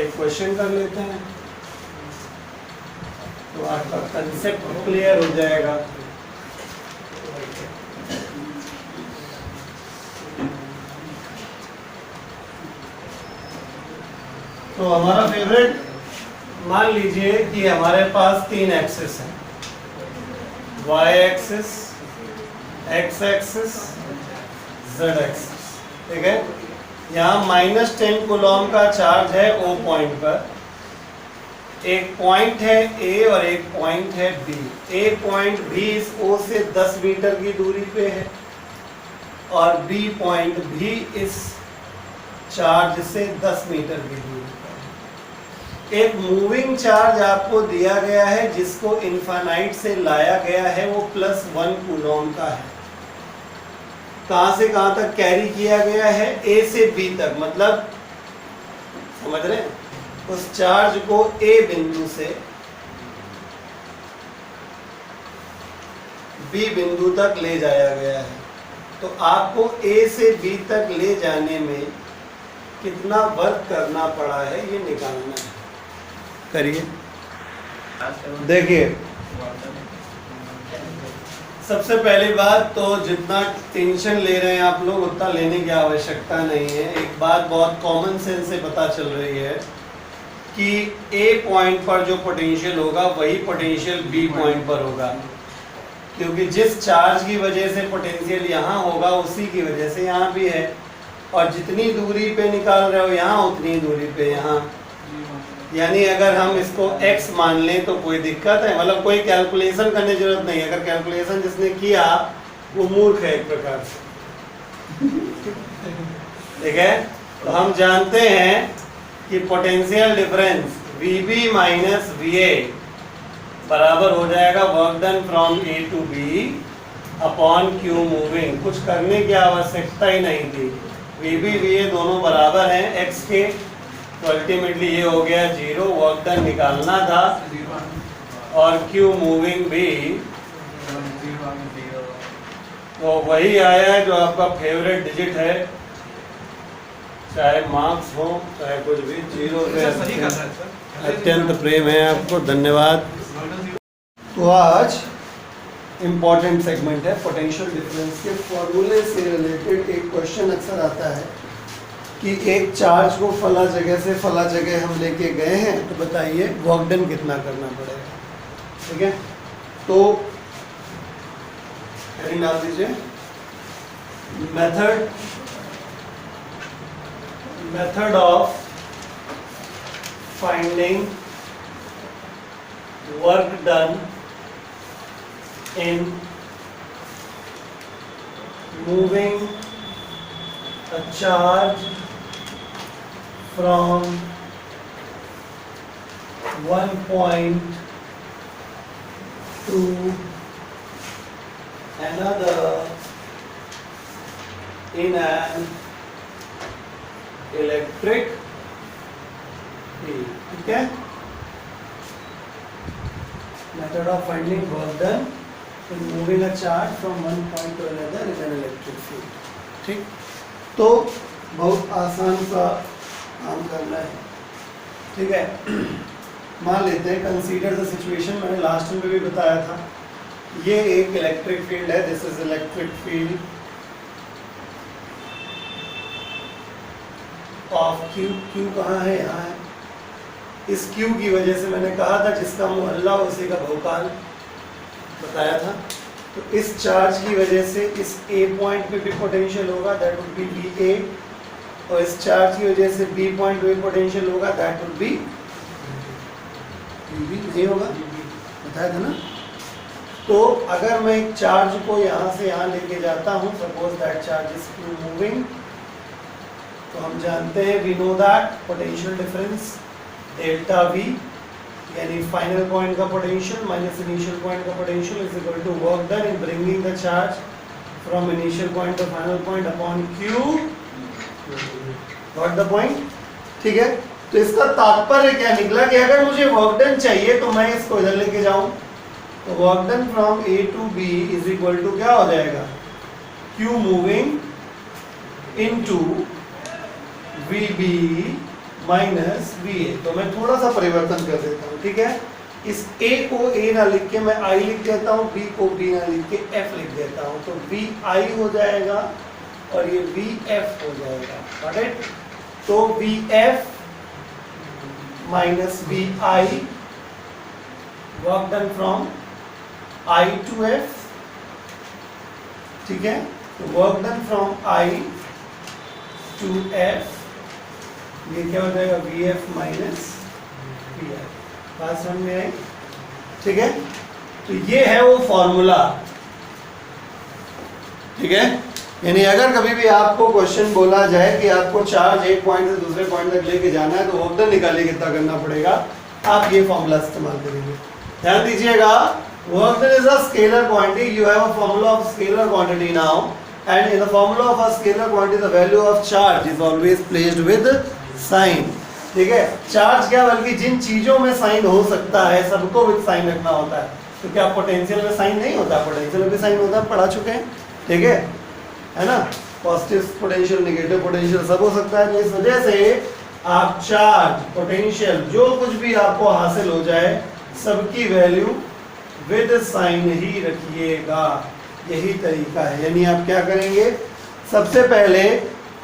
एक question कर लेते हैं तो आपका concept clear हो जाएगा। तो हमारा फेवरेट, मान लीजिए कि हमारे पास 3 एक्सिस हैं, y axis, x axis, z axis. ठीक है, यहाँ -10 कूलॉम का चार्ज है O पॉइंट पर, एक पॉइंट है A और एक पॉइंट है B। A पॉइंट भी इस O से 10 मीटर की दूरी पे है और B पॉइंट भी इस चार्ज से 10 मीटर की दूरी पे है। एक मूविंग चार्ज आपको दिया गया है जिसको इनफाइनाइट से लाया गया है, वो +1 कूलॉम का है। कहां से कहां तक कैरी किया गया है? A से B तक, मतलब समझ रहे हैं, उस चार्ज को A बिंदु से B बिंदु तक ले जाया गया है। तो आपको A से B तक ले जाने में कितना वर्क करना पड़ा है ये निकालना है। करिए, देखिए सबसे पहली बात तो जितना टेंशन ले रहे हैं आप लोग उतना लेने की आवश्यकता नहीं है। एक बात बहुत कॉमन सेंस से पता चल रही है कि A पॉइंट पर जो पोटेंशियल होगा वही पोटेंशियल B पॉइंट पर होगा, क्योंकि जिस चार्ज की वजह से पोटेंशियल यहाँ होगा उसी की वजह से यहाँ भी है, और जितनी दूरी पे निकाल रहे हो यहाँ उतनी दूरी पे यहाँ। यानी अगर हम इसको x मान लें तो कोई दिक्कत है? मतलब कोई कैलकुलेशन करने की जरूरत नहीं है। अगर कैलकुलेशन जिसने किया वो मूर्ख है एक प्रकार से। ठीक है, तो हम जानते हैं कि potential difference VB minus VA बराबर हो जाएगा work done from A to B upon Q moving. कुछ करने की आवश्यकता ही नहीं थी, VB VA दोनों बराबर हैं x के, तो अल्टीमेटली ये हो गया 0, वर्क डन निकालना था, और Q मूविंग भी तो वही आया है जो आपका फेवरेट डिजिट है, चाहे मार्क्स हो चाहे कुछ भी, 0 से अत्यंत प्रेम है आपको। धन्यवाद। तो आज इम्पॉर्टेंट सेगमेंट है पोटेंशियल डिफरेंस के फॉर्मूले से रिलेटेड। एक क्वेश्चन अक्सर आता है कि एक चार्ज को फला जगह से फला जगह हम लेके गए हैं, तो बताइए वर्क डन कितना करना पड़ेगा। ठीक है, तो हेडिंग डाल दीजिए, method of finding work done in moving a charge from one point to another in an electric field. ठीक है, method of finding work done in moving a charge from one point to another in an electric field. ठीक, तो बहुत आसान सा काम करना है। ठीक है, मान लेते हैं, कंसीडर द सिचुएशन, मैंने लास्ट में भी बताया था, ये एक इलेक्ट्रिक फील्ड है, this is electric field of Q। Q कहाँ है? यहाँ है। इस Q की वजह से मैंने कहा था जिसका मोहल्ला उसी का भोकाल बताया था। तो इस चार्ज की वजह से इस A पॉइंट पे भी पोटेंशियल होगा, दैट वुड बी VA, और इस चार्ज की वजह से B पॉइंट पे पोटेंशियल होगा, दैट वुड बी भी नहीं होगा, बताया था ना। तो अगर मैं एक चार्ज को यहाँ से यहाँ लेके जाता हूँ, suppose that charge is q moving, तो हम जानते हैं, we know that potential difference delta v यानी फाइनल पॉइंट का पोटेंशियल माइनस इनिशियल पॉइंट का potential is equal to work done in bringing the charge from initial point to final point upon q। Got the point? ठीक है। तो इसका तात्पर्य क्या निकला कि अगर मुझे वर्क डन चाहिए तो मैं इसको इधर लेके जाऊं, तो work done from a to b is equal to क्या हो जाएगा, q moving into vb minus va। तो मैं थोड़ा सा परिवर्तन कर देता हूँ, ठीक है। इस a को a ना लिख के मैं i लिख देता हूँ, b को b ना लिख के f लिख देता हूँ, तो vi हो जाएगा और ये vf हो जाएगा। Got it? तो vf minus vi work done from I to f, ठीक है। तो work done from I to f, ये क्या हो जाएगा, vf माइनस vi। बात समझ में आई? ठीक है। तो ये है वो फॉर्मूला, ठीक है। यानी अगर कभी भी आपको क्वेश्चन बोला जाए कि आपको चार्ज एक पॉइंट से दूसरे पॉइंट तक लेके जाना है तो वर्क डन निकालिए कितना करना पड़ेगा, आप ये फॉर्मूला इस्तेमाल करेंगे। ध्यान दीजिएगा, work done is a scalar quantity. You have a formula of scalar quantity now, and in the formula of a scalar quantity the value of charge is always placed with sign। ठीक है। Charge क्या, बल्कि जिन चीजों में sign हो सकता है सबको विद साइन रखना होता है। तो क्या पोटेंशियल में साइन नहीं होता, पोटेंशियल में भी साइन होता है, पढ़ा चुके हैं, ठीक है ना। पॉजिटिव पोटेंशियल, नेगेटिव पोटेंशियल सब हो सकता है। तो इस वजह से आप चार्ज, पोटेंशियल, जो कुछ भी आपको हासिल हो जाए सबकी वैल्यू विद साइन ही रखिएगा। यही तरीका है। यानी आप क्या करेंगे, सबसे पहले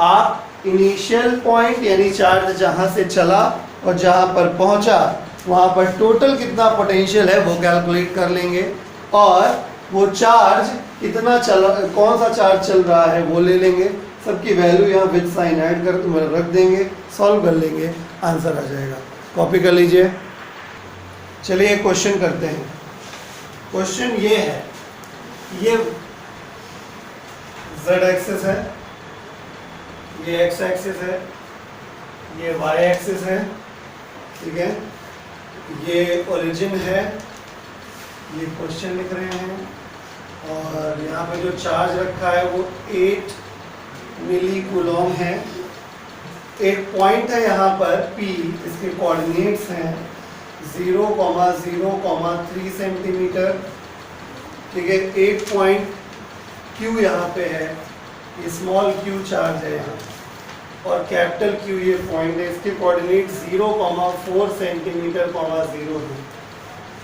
आप इनिशियल पॉइंट यानी चार्ज जहां से चला और जहां पर पहुंचा वहां पर टोटल कितना पोटेंशियल है वो कैलकुलेट कर लेंगे, और वो चार्ज कितना चला, कौन सा चार्ज चल रहा है वो ले लेंगे, सबकी वैल्यू यहाँ विद साइन ऐड कर रख देंगे, सॉल्व कर लेंगे, आंसर आ जाएगा। कॉपी कर लीजिए। चलिए क्वेश्चन करते हैं। क्वेश्चन ये है, ये z एक्सिस है, ये x एक्सिस है, ये y एक्सिस है, ठीक है। ये ओरिजिन है, ये क्वेश्चन लिख रहे हैं, और यहाँ पे जो चार्ज रखा है वो 8 मिली कूलॉम है। एक पॉइंट है यहाँ पर P, इसके कोऑर्डिनेट्स हैं 0,0,3 सेंटीमीटर, ठीक है। एक पॉइंट Q यहाँ पे है, ये स्मॉल q चार्ज है यहाँ, और कैपिटल Q ये पॉइंट है, इसके कोऑर्डिनेट 0,4 सेंटीमीटर 0 है,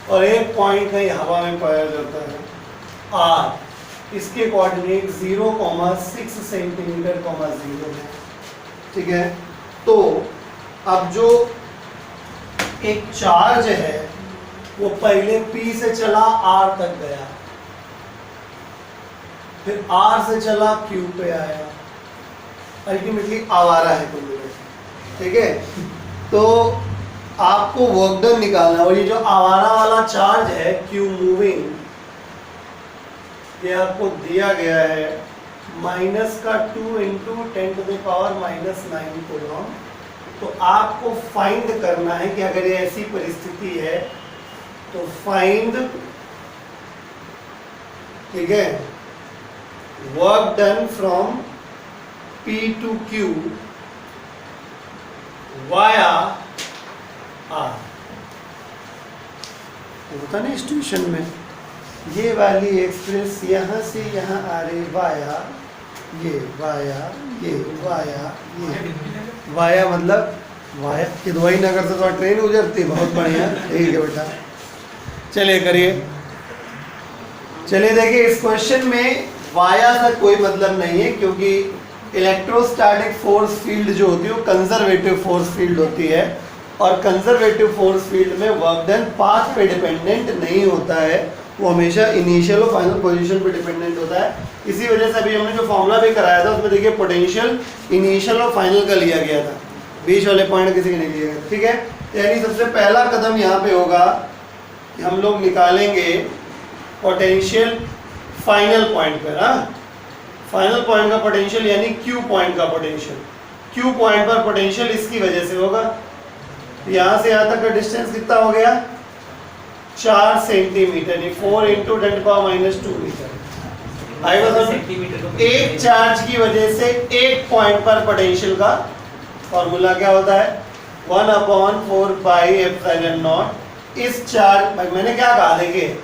और एक पॉइंट कहीं हवा में पाया जाता है R, इसके कोऑर्डिनेट 0,6 सेंटीमीटर 0 है, ठीक है। तो अब जो एक चार्ज है वो पहले P से चला R तक गया, फिर R से चला Q पे आया, अल्टीमेटली आवारा है कुल मिला, ठीक है। तो आपको वर्क डन निकालना, और ये जो आवारा वाला चार्ज है Q मूविंग, ये आपको दिया गया है माइनस का 2 इंटू 10⁻⁻⁹ कूलॉम। तो आपको फाइंड करना है कि अगर ये ऐसी परिस्थिति है तो फाइंड, ठीक है, work done from P to Q via R। होता ना इस ट्यूशन में, ये वाली एक्सप्रेस यहाँ से यहाँ आ रही वाया, ये वाया, ये वाया, ये वाया, मतलब वाया कि दवाई नगर से तो ट्रेन गुजरती, बहुत बढ़िया, ठीक है बेटा। चलिए करिए। चलिए देखिए, इस क्वेश्चन में वाया का कोई मतलब नहीं है, क्योंकि इलेक्ट्रोस्टैटिक फोर्स फील्ड जो होती है वो कंजर्वेटिव फोर्स फील्ड होती है, और कंजर्वेटिव फोर्स फील्ड में वर्क डन पाथ पे डिपेंडेंट नहीं होता है, वो हमेशा इनिशियल और फाइनल पोजीशन पे डिपेंडेंट होता है। इसी वजह से अभी हमने जो फॉर्मूला भी कराया था उसमें देखिए पोटेंशियल इनिशियल और फाइनल का लिया गया था, बीच वाले पॉइंट किसी के नहीं लिया गया, ठीक है। यानी सबसे पहला कदम यहाँ पे होगा कि हम लोग निकालेंगे पोटेंशियल फाइनल पॉइंट पर। हाँ, फाइनल पॉइंट का पोटेंशियल यानी क्यू पॉइंट का पोटेंशियल। क्यू पॉइंट पर पोटेंशियल इसकी वजह से होगा। यहाँ से यहाँ तक का डिस्टेंस कितना हो गया? 4 सेंटीमीटर, 4 इंटू 10⁻² मीटर। एक चार्ज की वजह से एक पॉइंट पर पोटेंशियल का फॉर्मूला क्या होता है? 1/4πε0। इस चार्ज, मैंने क्या कहा, देखिए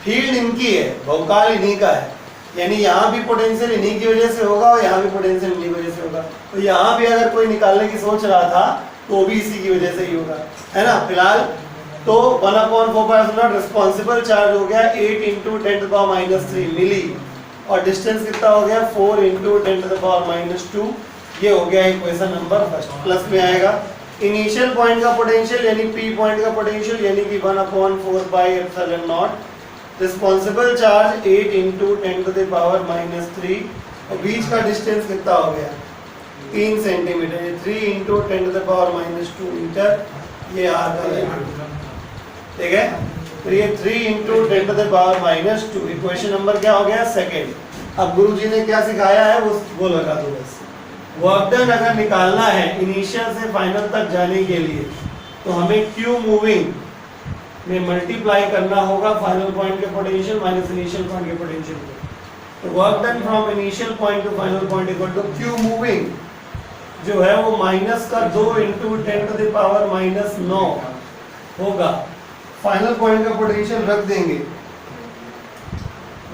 फील्ड इनकी है, बहुकाल इन्हीं का है, यानी यहाँ भी पोटेंशियल इन्हीं की वजह से होगा और यहाँ भी पोटेंशियल इन्हीं की वजह से होगा। तो यहाँ भी अगर कोई निकालने की सोच रहा था तो भी इसी की वजह से ही होगा, है ना। फिलहाल तो 1/4πε0 रिस्पॉन्सिबल चार्ज हो गया 8 इंटू 10⁻³ मिली, और डिस्टेंस कितना हो गया? 4 इंटू 10⁻²। ये हो गया इक्वेशन नंबर फर्स्ट। प्लस में आएगा इनिशियल पॉइंट का पोटेंशियल यानी पी पॉइंट का पोटेंशियल यानी कि 1/4πε0 रिस्पॉन्सिबल चार्ज 8 इंटू 10⁻³ और बीच का डिस्टेंस कितना हो गया? 3 सेंटीमीटर, 3 इंटू 10⁻² मीटर। ये आ गया, ठीक है। तो ये 3 इंटू 10⁻²। इक्वेशन नंबर क्या हो गया? सेकेंड। अब गुरुजी ने क्या सिखाया है वो लगा दो बस। वर्क डन अगर निकालना है इनिशियल से फाइनल तक जाने के लिए तो हमें क्यू मूविंग में मल्टीप्लाई करना होगा फाइनल पॉइंट के पोटेंशियल माइनस इनिशियल पॉइंट के पोटेंशियल को। तो work done from initial point to final point equal to Q moving जो है वो माइनस का 2 इंटू 10⁻⁹ होगा। फाइनल पॉइंट का पोटेंशियल रख देंगे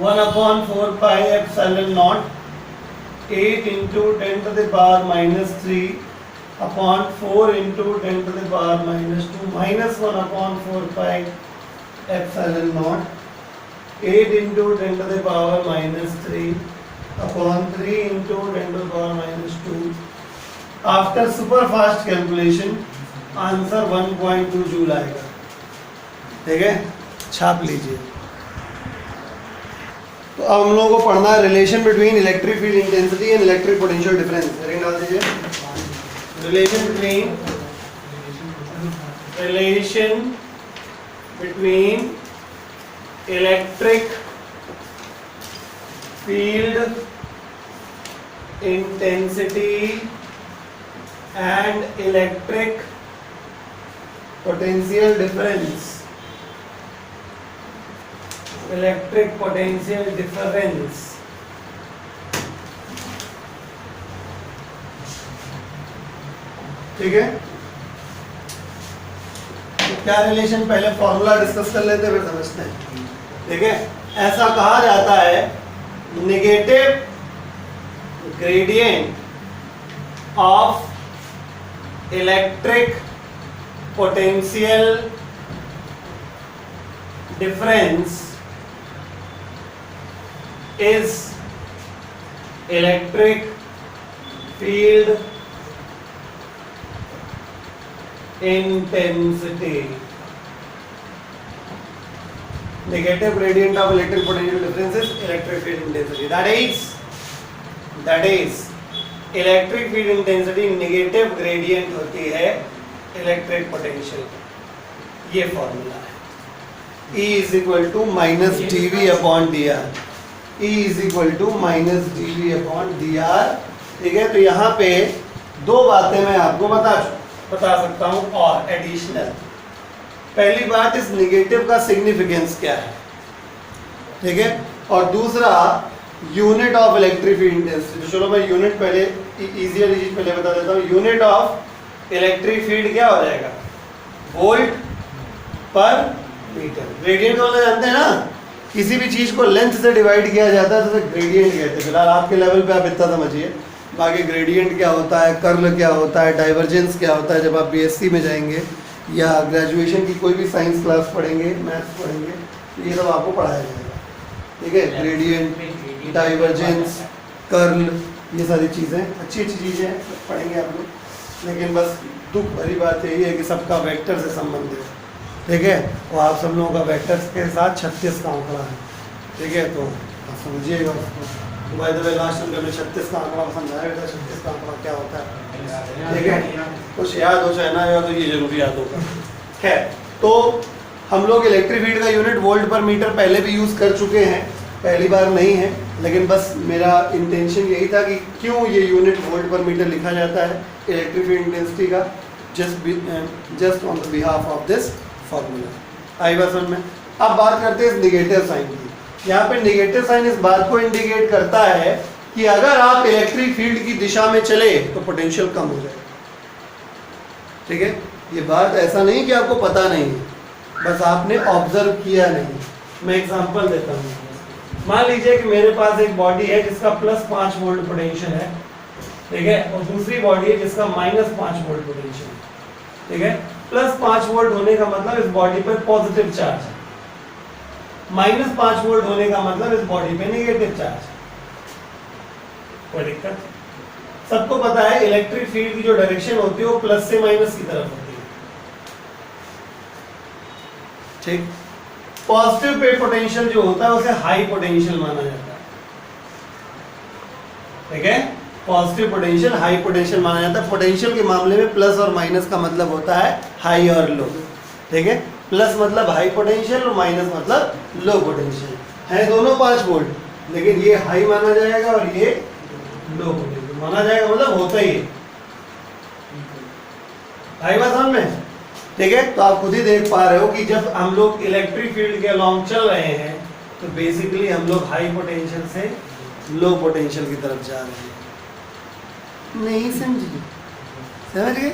1/4πε0 8 into 10⁻³ upon 4 into 10⁻² minus 1/4πε0 8 into 10⁻³ upon 3 into 10⁻²। After super fast calculation answer 1.2 joule आएगा, ठीक है। छाप लीजिए। तो अब हम लोगों को पढ़ना है relation between electric field intensity and electric potential difference. Heading डाल दीजिए, relation between electric field intensity and electric potential difference. Electric potential difference ठीक है। तो क्या रिलेशन, पहले फॉर्मूला डिस्कस कर लेते हैं फिर समझते हैं, ठीक है। ऐसा कहा जाता है negative gradient of electric potential difference is electric field intensity. Negative gradient of electric potential difference is electric field intensity. That is electric field intensity negative gradient होती है electric potential। ये फॉर्मूला है। E is equal to minus dV upon dr। E is equal to minus dV upon dr, ठीक है। तो यहाँ पे दो बातें मैं आपको बता सकता हूँ और एडिशनल। पहली बात, इस नेगेटिव का सिग्निफिकेंस क्या है, ठीक है। और दूसरा unit of electric field intensity. चलो मैं यूनिट पहले इजी वाली चीज पहले बता देता हूँ। यूनिट ऑफ इलेक्ट्रिक फील्ड क्या हो जाएगा? वोल्ट पर मीटर। ग्रेडियंट को जानते हैं ना, किसी भी चीज को लेंथ से डिवाइड किया जाता है तो ग्रेडियंट कहते हैं। फिलहाल आपके लेवल पे आप इतना समझिए, बाकी ग्रेडियंट क्या होता है, कर्ल क्या होता है, डाइवर्जेंस क्या होता है, जब आप बीएससी में जाएंगे या ग्रेजुएशन की कोई भी साइंस क्लास पढ़ेंगे, मैथ्स पढ़ेंगे, तो ये सब आपको पढ़ाया जाएगा, ठीक है। ग्रेडियंट, डाइवर्जेंस, कर्ल, ये सारी चीज़ें अच्छी चीज़ें पढ़ेंगे आप लोग। लेकिन बस दुख भरी बात यही है कि सबका वेक्टर से संबंधित है, ठीक है। और आप सब लोगों का वेक्टर्स के साथ 36 का आंकड़ा है, ठीक है। तो समझिएगा उसको। बाय द वे लास्ट में 36 का आंकड़ा समझाया था, 36 का आंकड़ा क्या होता है, ठीक है, कुछ याद हो चाहे ना याद हो, ये जरूर याद होगा। खैर, तो हम लोग इलेक्ट्रिक फील्ड का यूनिट वोल्ट पर मीटर पहले भी यूज़ कर चुके हैं, पहली बार नहीं है, लेकिन बस मेरा इंटेंशन यही था कि क्यों ये यूनिट वोल्ट पर मीटर लिखा जाता है इलेक्ट्रिक फील्ड इंटेंसिटी का, just on the behalf of this formula. आई बात समझ में। अब बात करते हैं इस निगेटिव साइन की। यहाँ पे निगेटिव साइन इस बात को इंडिकेट करता है कि अगर आप इलेक्ट्रिक फील्ड की दिशा में चले तो पोटेंशियल कम हो जाएगा, ठीक है। ये बात ऐसा नहीं कि आपको पता नहीं है, बस आपने ऑब्जर्व किया नहीं। मैं एग्जांपल देता हूँ। मान लीजिए कि मेरे पास एक बॉडी है जिसका +5 वोल्ट पोटेंशियल है, ठीक है, और दूसरी बॉडी है जिसका -5 वोल्ट पोटेंशियल है, ठीक है। +5 वोल्ट होने का मतलब इस बॉडी पर पॉजिटिव चार्ज है, -5 वोल्ट होने का मतलब इस बॉडी पे नेगेटिव चार्ज है। कोई दिक्कत? सबको पता है इलेक्ट्रिक फील्ड की जो डायरेक्शन होती है वो प्लस से माइनस की तरफ होती है, ठीक। पॉजिटिव पे पोटेंशियल जो होता है उसे हाई पोटेंशियल माना जाता है, ठीक है। पॉजिटिव पोटेंशियल हाई पोटेंशियल माना जाता है। पोटेंशियल के मामले में प्लस और माइनस का मतलब होता है हाई और लो, ठीक है। प्लस मतलब हाई पोटेंशियल और माइनस मतलब लो पोटेंशियल है, दोनों 5 वोल्ट, लेकिन ये हाई माना जाएगा और ये लो पोटेंशियल माना जाएगा, मतलब होता ही है। हाई बात समझ में, ठीक है। तो आप खुद ही देख पा रहे हो कि जब हम लोग इलेक्ट्रिक फील्ड के अलॉन्ग चल रहे हैं तो बेसिकली हम लोग हाई पोटेंशियल से लो पोटेंशियल की तरफ जा रहे हैं। नहीं समझिए, समझ गए?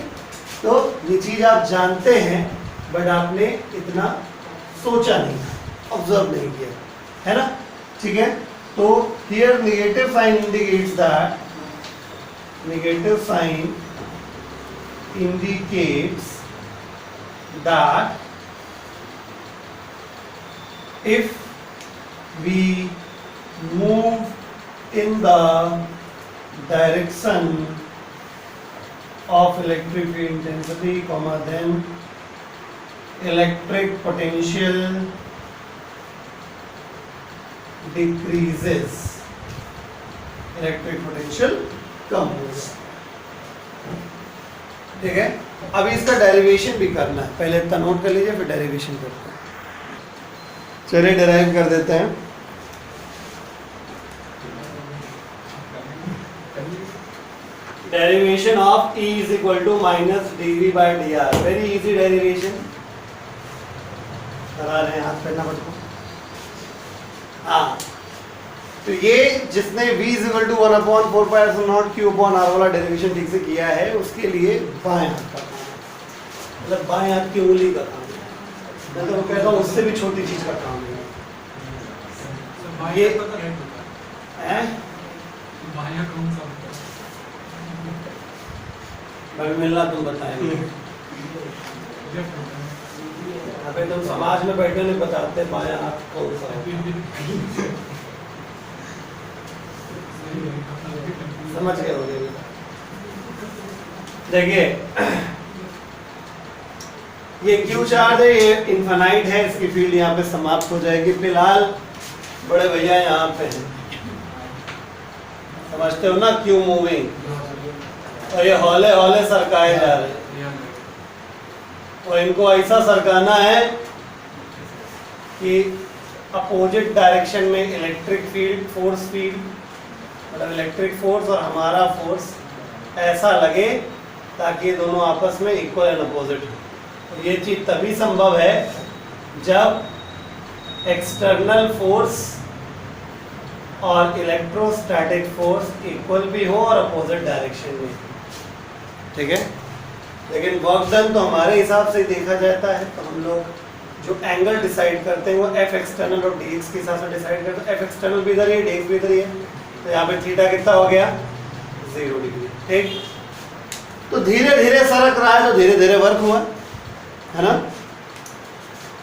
तो ये चीज आप जानते हैं बट आपने इतना सोचा नहीं, ऑब्जर्व नहीं किया, है ना, ठीक है। तो here negative sign indicates that, negative sign indicates that if we move in the direction of electric field intensity, then electric potential decreases, electric potential कम हो जाए, ठीक है। अब इसका डेरिवेशन भी करना है, पहले इतना नोट कर लीजिए फिर डेरिवेशन करते हैं। चलिए डेराइव कर देते हैं। Derivation of E is equal to -dV/dr, very easy derivation. करा रहे हैं हाथ करना बच्चों। हाँ, तो ये जिसने V is equal to 1/4πε0 Q/r वाला डेरिवेशन ठीक से किया है उसके लिए बाएं हाथ का, मतलब बाएं हाथ की उंगली का काम है। मैं तो कहता हूँ उससे भी छोटी चीज का काम है ये, हैं? भाई मिलना तुम बताएंगे, अबे तुम समाज में बैठे नहीं बताते बायां हाथ कौन सा है। समझ गए होंगे। देखिए ये क्यू चार्ज है, ये इनफाइनाइट है, इसकी फील्ड यहाँ पे समाप्त हो जाएगी। फिलहाल बड़े भैया यहाँ पे हैं, समझते हो ना, क्यू मूविंग, और ये हौले हौले सरकाए जा रहे हैं, और इनको ऐसा सरकाना है कि अपोजिट डायरेक्शन में इलेक्ट्रिक फील्ड, फोर्स फील्ड, मतलब इलेक्ट्रिक फोर्स और हमारा फोर्स ऐसा लगे ताकि ये दोनों आपस में इक्वल एंड अपोजिट हो। तो ये चीज़ तभी संभव है जब एक्सटर्नल फोर्स और इलेक्ट्रोस्टैटिक फोर्स इक्वल भी हो और अपोजिट डायरेक्शन में, ठीक है। लेकिन वर्क डन तो हमारे हिसाब से देखा जाता है, तो हम लोग जो एंगल डिसाइड करते हैं वो एफ एक्सटर्नल और डी एक्स के हिसाब से डिसाइड करते हैं। एफ एक्सटर्नल भी इधर ही है, डी एक्स भी इधर ही है, तो यहाँ पे थीटा कितना हो गया 0 डिग्री, ठीक। तो धीरे धीरे सरक रहा है तो धीरे धीरे वर्क हुआ, है ना।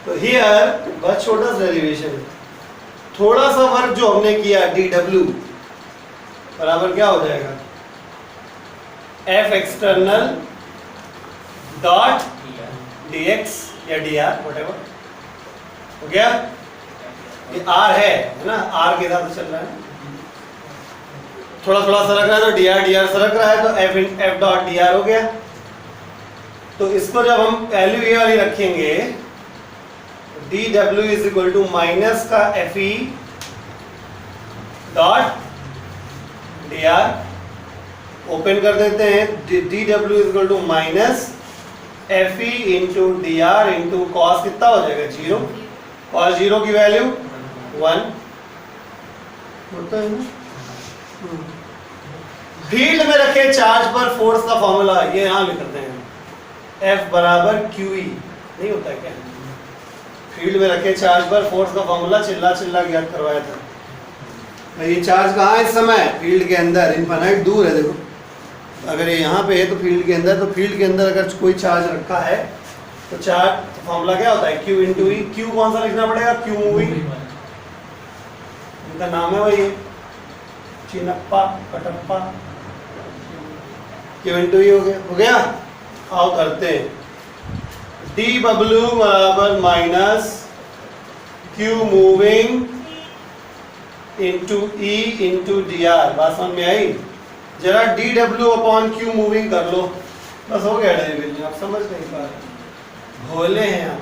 तो हियर बहुत छोटा सा डेरिवेशन है, थोड़ा सा वर्क जो हमने किया dw बराबर क्या हो जाएगा, एफ एक्सटर्नल डॉट dx या dr व्हाटएवर हो गया। ये r है ना, r के साथ चल रहा है, थोड़ा थोड़ा सरक रहा है तो dr सरक रहा है, तो f डॉट dr हो गया। तो इसको जब हम वैल्यू ये वाली रखेंगे, dw is equal to minus का fe डॉट dr, ओपन कर देते हैं, dw is equal to minus fe into dr into cos कितना हो जाएगा 0, कॉस 0 की वैल्यू 1 होता है ना। फील्ड में रखे चार्ज पर फोर्स का फॉर्मूला ये यहाँ लिखते हैं, F बराबर QE, नहीं होता है क्या? फील्ड में रखे चार्ज पर फोर्स का फॉर्मूला चिल्ला ज्ञात करवाया था। ये चार्ज कहाँ है इस समय? फील्ड के अंदर, इनफाइनाइट दूर है। देखो अगर ये यहाँ पे है तो फील्ड के अंदर, तो फील्ड के अंदर अगर कोई चार्ज रखा है तो चार्ज फॉर्मूला क्या होता है? Q into E। Q कौन सा लिखना पड़ेगा? Q मूविंग, इनका नाम है वही Chinappa Kattappa, Q into E हो गया। आओ करते हैं, dw बराबर minus Q moving into E into dr, बात समझ में आई? जरा dw अपॉन Q मूविंग कर लो, बस हो गया डेरिवेशन। आप समझ नहीं पा रहे, भोले हैं आप,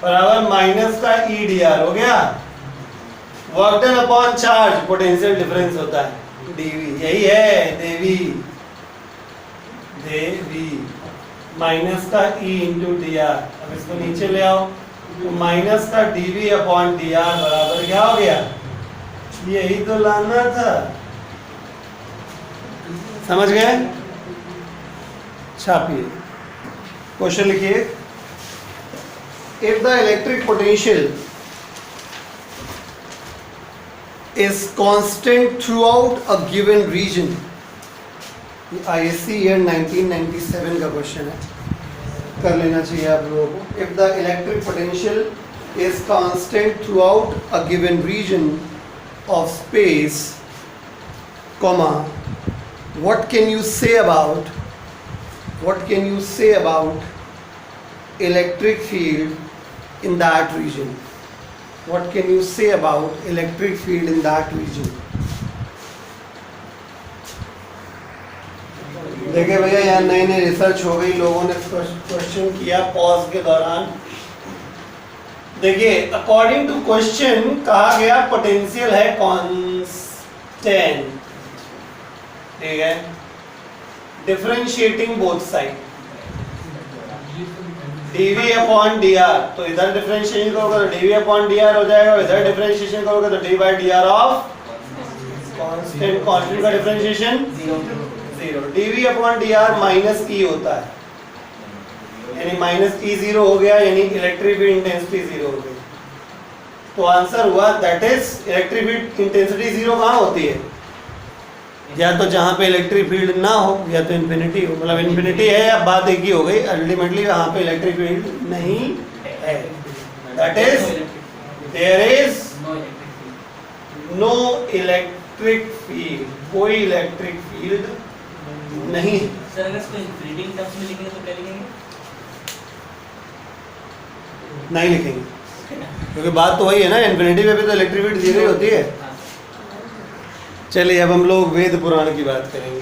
बराबर माइनस का E dr हो गया। Work done upon charge, potential difference होता है dv, यही है देवी माइनस का E इंटू dr। अब इसको नीचे ले आओ, तो माइनस का dv अपॉन dr बराबर क्या हो गया? यही तो लाना था, समझ गए? छापिए, क्वेश्चन लिखिए। If the electric potential is constant throughout a given region, ISC year 1997 का क्वेश्चन है, कर लेना चाहिए आप लोगों को। If the electric potential is constant throughout a given region of space, comma, what can you say about electric field in that region? What can you say about electric field in that region? देखिए भैया यहाँ नई नई research हो गई, लोगों ने question किया पॉज के दौरान। देखिए अकॉर्डिंग टू क्वेश्चन कहा गया पोटेंशियल है कांस्टेंट, ठीक है, differentiating both side dv upon dr, तो इधर डिफरेंशिएशन करोगे तो dv अपॉन dr हो जाएगा, इधर डिफरेंशिएशन करोगे तो d by dr of constant, constant का differentiation 0, dv upon dr minus e होता है, यानी माइनस e 0 हो गया, यानी इलेक्ट्रिक फील्ड इंटेंसिटी 0 हो गई। तो आंसर हुआ that is electric field intensity 0 कहाँ होती है? या तो जहाँ पे इलेक्ट्रिक फील्ड ना हो, या तो इन्फिनिटी हो, मतलब इन्फिनिटी है या बात एक ही हो गई, अल्टीमेटली वहाँ पे इलेक्ट्रिक फील्ड नहीं है। That is there is no electric field, कोई इलेक्ट्रिक फील्ड नहीं। सर अगर इसको इन्फिनिटी टर्म्स में लिखेंगे तो क्या लिखेंगे? नहीं लिखेंगे, क्योंकि बात तो वही है ना, इन्फिनिटी पे भी तो इलेक्ट्रिक फील्ड 0 ही होती है। चलिए अब हम लोग वेद पुराण की बात करेंगे,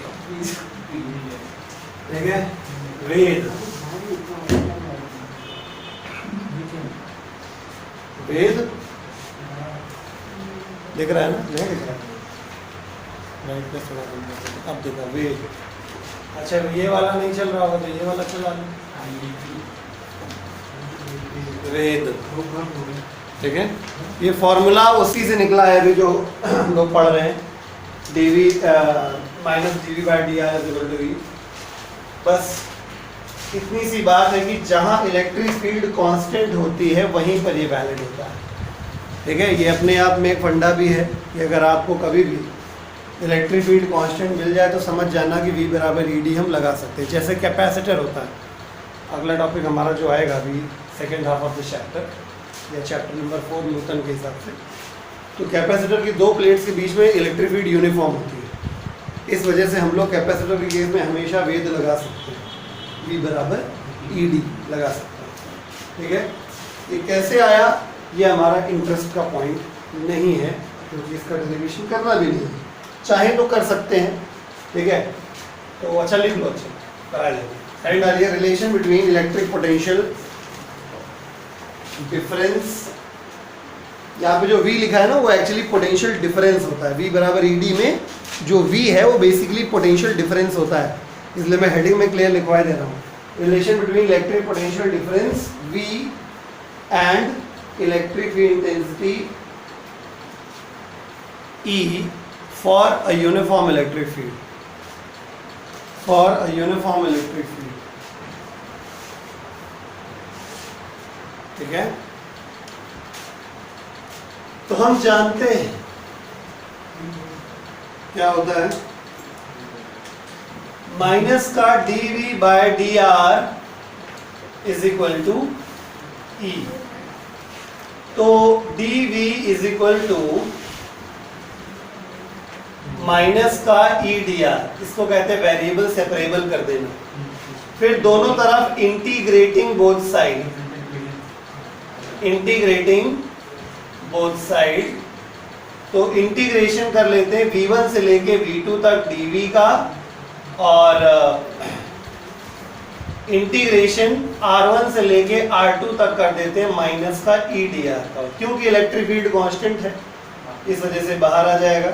ठीक है? वेद दिख रहा है ना? नहीं दिख रहा, राइट पे थोड़ा अब देखा वेद। अच्छा ये वाला नहीं चल रहा होगा तो ये वाला चला लो, वेद, ठीक है? ये फॉर्मूला उसी से निकला है अभी जो हम लोग पढ़ रहे हैं, dv minus dv by dr is equal to e। बस इतनी सी बात है कि जहाँ इलेक्ट्रिक फील्ड कांस्टेंट होती है वहीं पर ये वैलिड होता है, ठीक है? ये अपने आप में एक फंडा भी है कि अगर आपको कभी भी इलेक्ट्रिक फील्ड कांस्टेंट मिल जाए तो समझ जाना कि v बराबर ed हम लगा सकते हैं, जैसे कैपेसिटर होता है। अगला टॉपिक हमारा जो आएगा अभी second half of the chapter, या चैप्टर नंबर 4 न्यूटन के हिसाब से, तो कैपेसिटर की दो प्लेट्स के बीच में इलेक्ट्रिक फील्ड यूनिफॉर्म होती है। इस वजह से हम लोग कैपेसिटर के केस में हमेशा वेद लगा सकते हैं, V बराबर ED लगा सकते हैं, ठीक है? ये कैसे आया ये हमारा इंटरेस्ट का पॉइंट नहीं है, क्योंकि इसका डेरिवेशन करना भी नहीं है, चाहे तो कर सकते हैं, ठीक है। तो अच्छा लिख लो, अच्छा करा लेंगे। साइड डालिए, relation between electric potential difference, यहाँ पे जो V लिखा है ना वो एक्चुअली पोटेंशियल डिफरेंस होता है। V बराबर ED में जो V है वो बेसिकली पोटेंशियल डिफरेंस होता है, इसलिए मैं हेडिंग में क्लियर लिखवा दे रहा हूँ। Relation between electric potential difference V and electric field intensity E for a uniform electric field, for a uniform electric field, ठीक है। तो हम जानते हैं क्या होता है, माइनस का dV by dr is equal to E। तो dV is equal to minus का E dr, इसको कहते हैं वेरिएबल सेपरेबल कर देना। फिर दोनों तरफ integrating both side, integrating both side, तो इंटीग्रेशन कर लेते हैं V1 से लेके V2 तक dV का, और इंटीग्रेशन R1 से लेके R2 तक कर देते हैं माइनस का E dr का, क्योंकि इलेक्ट्रिक फील्ड कांस्टेंट है इस वजह से बाहर आ जाएगा।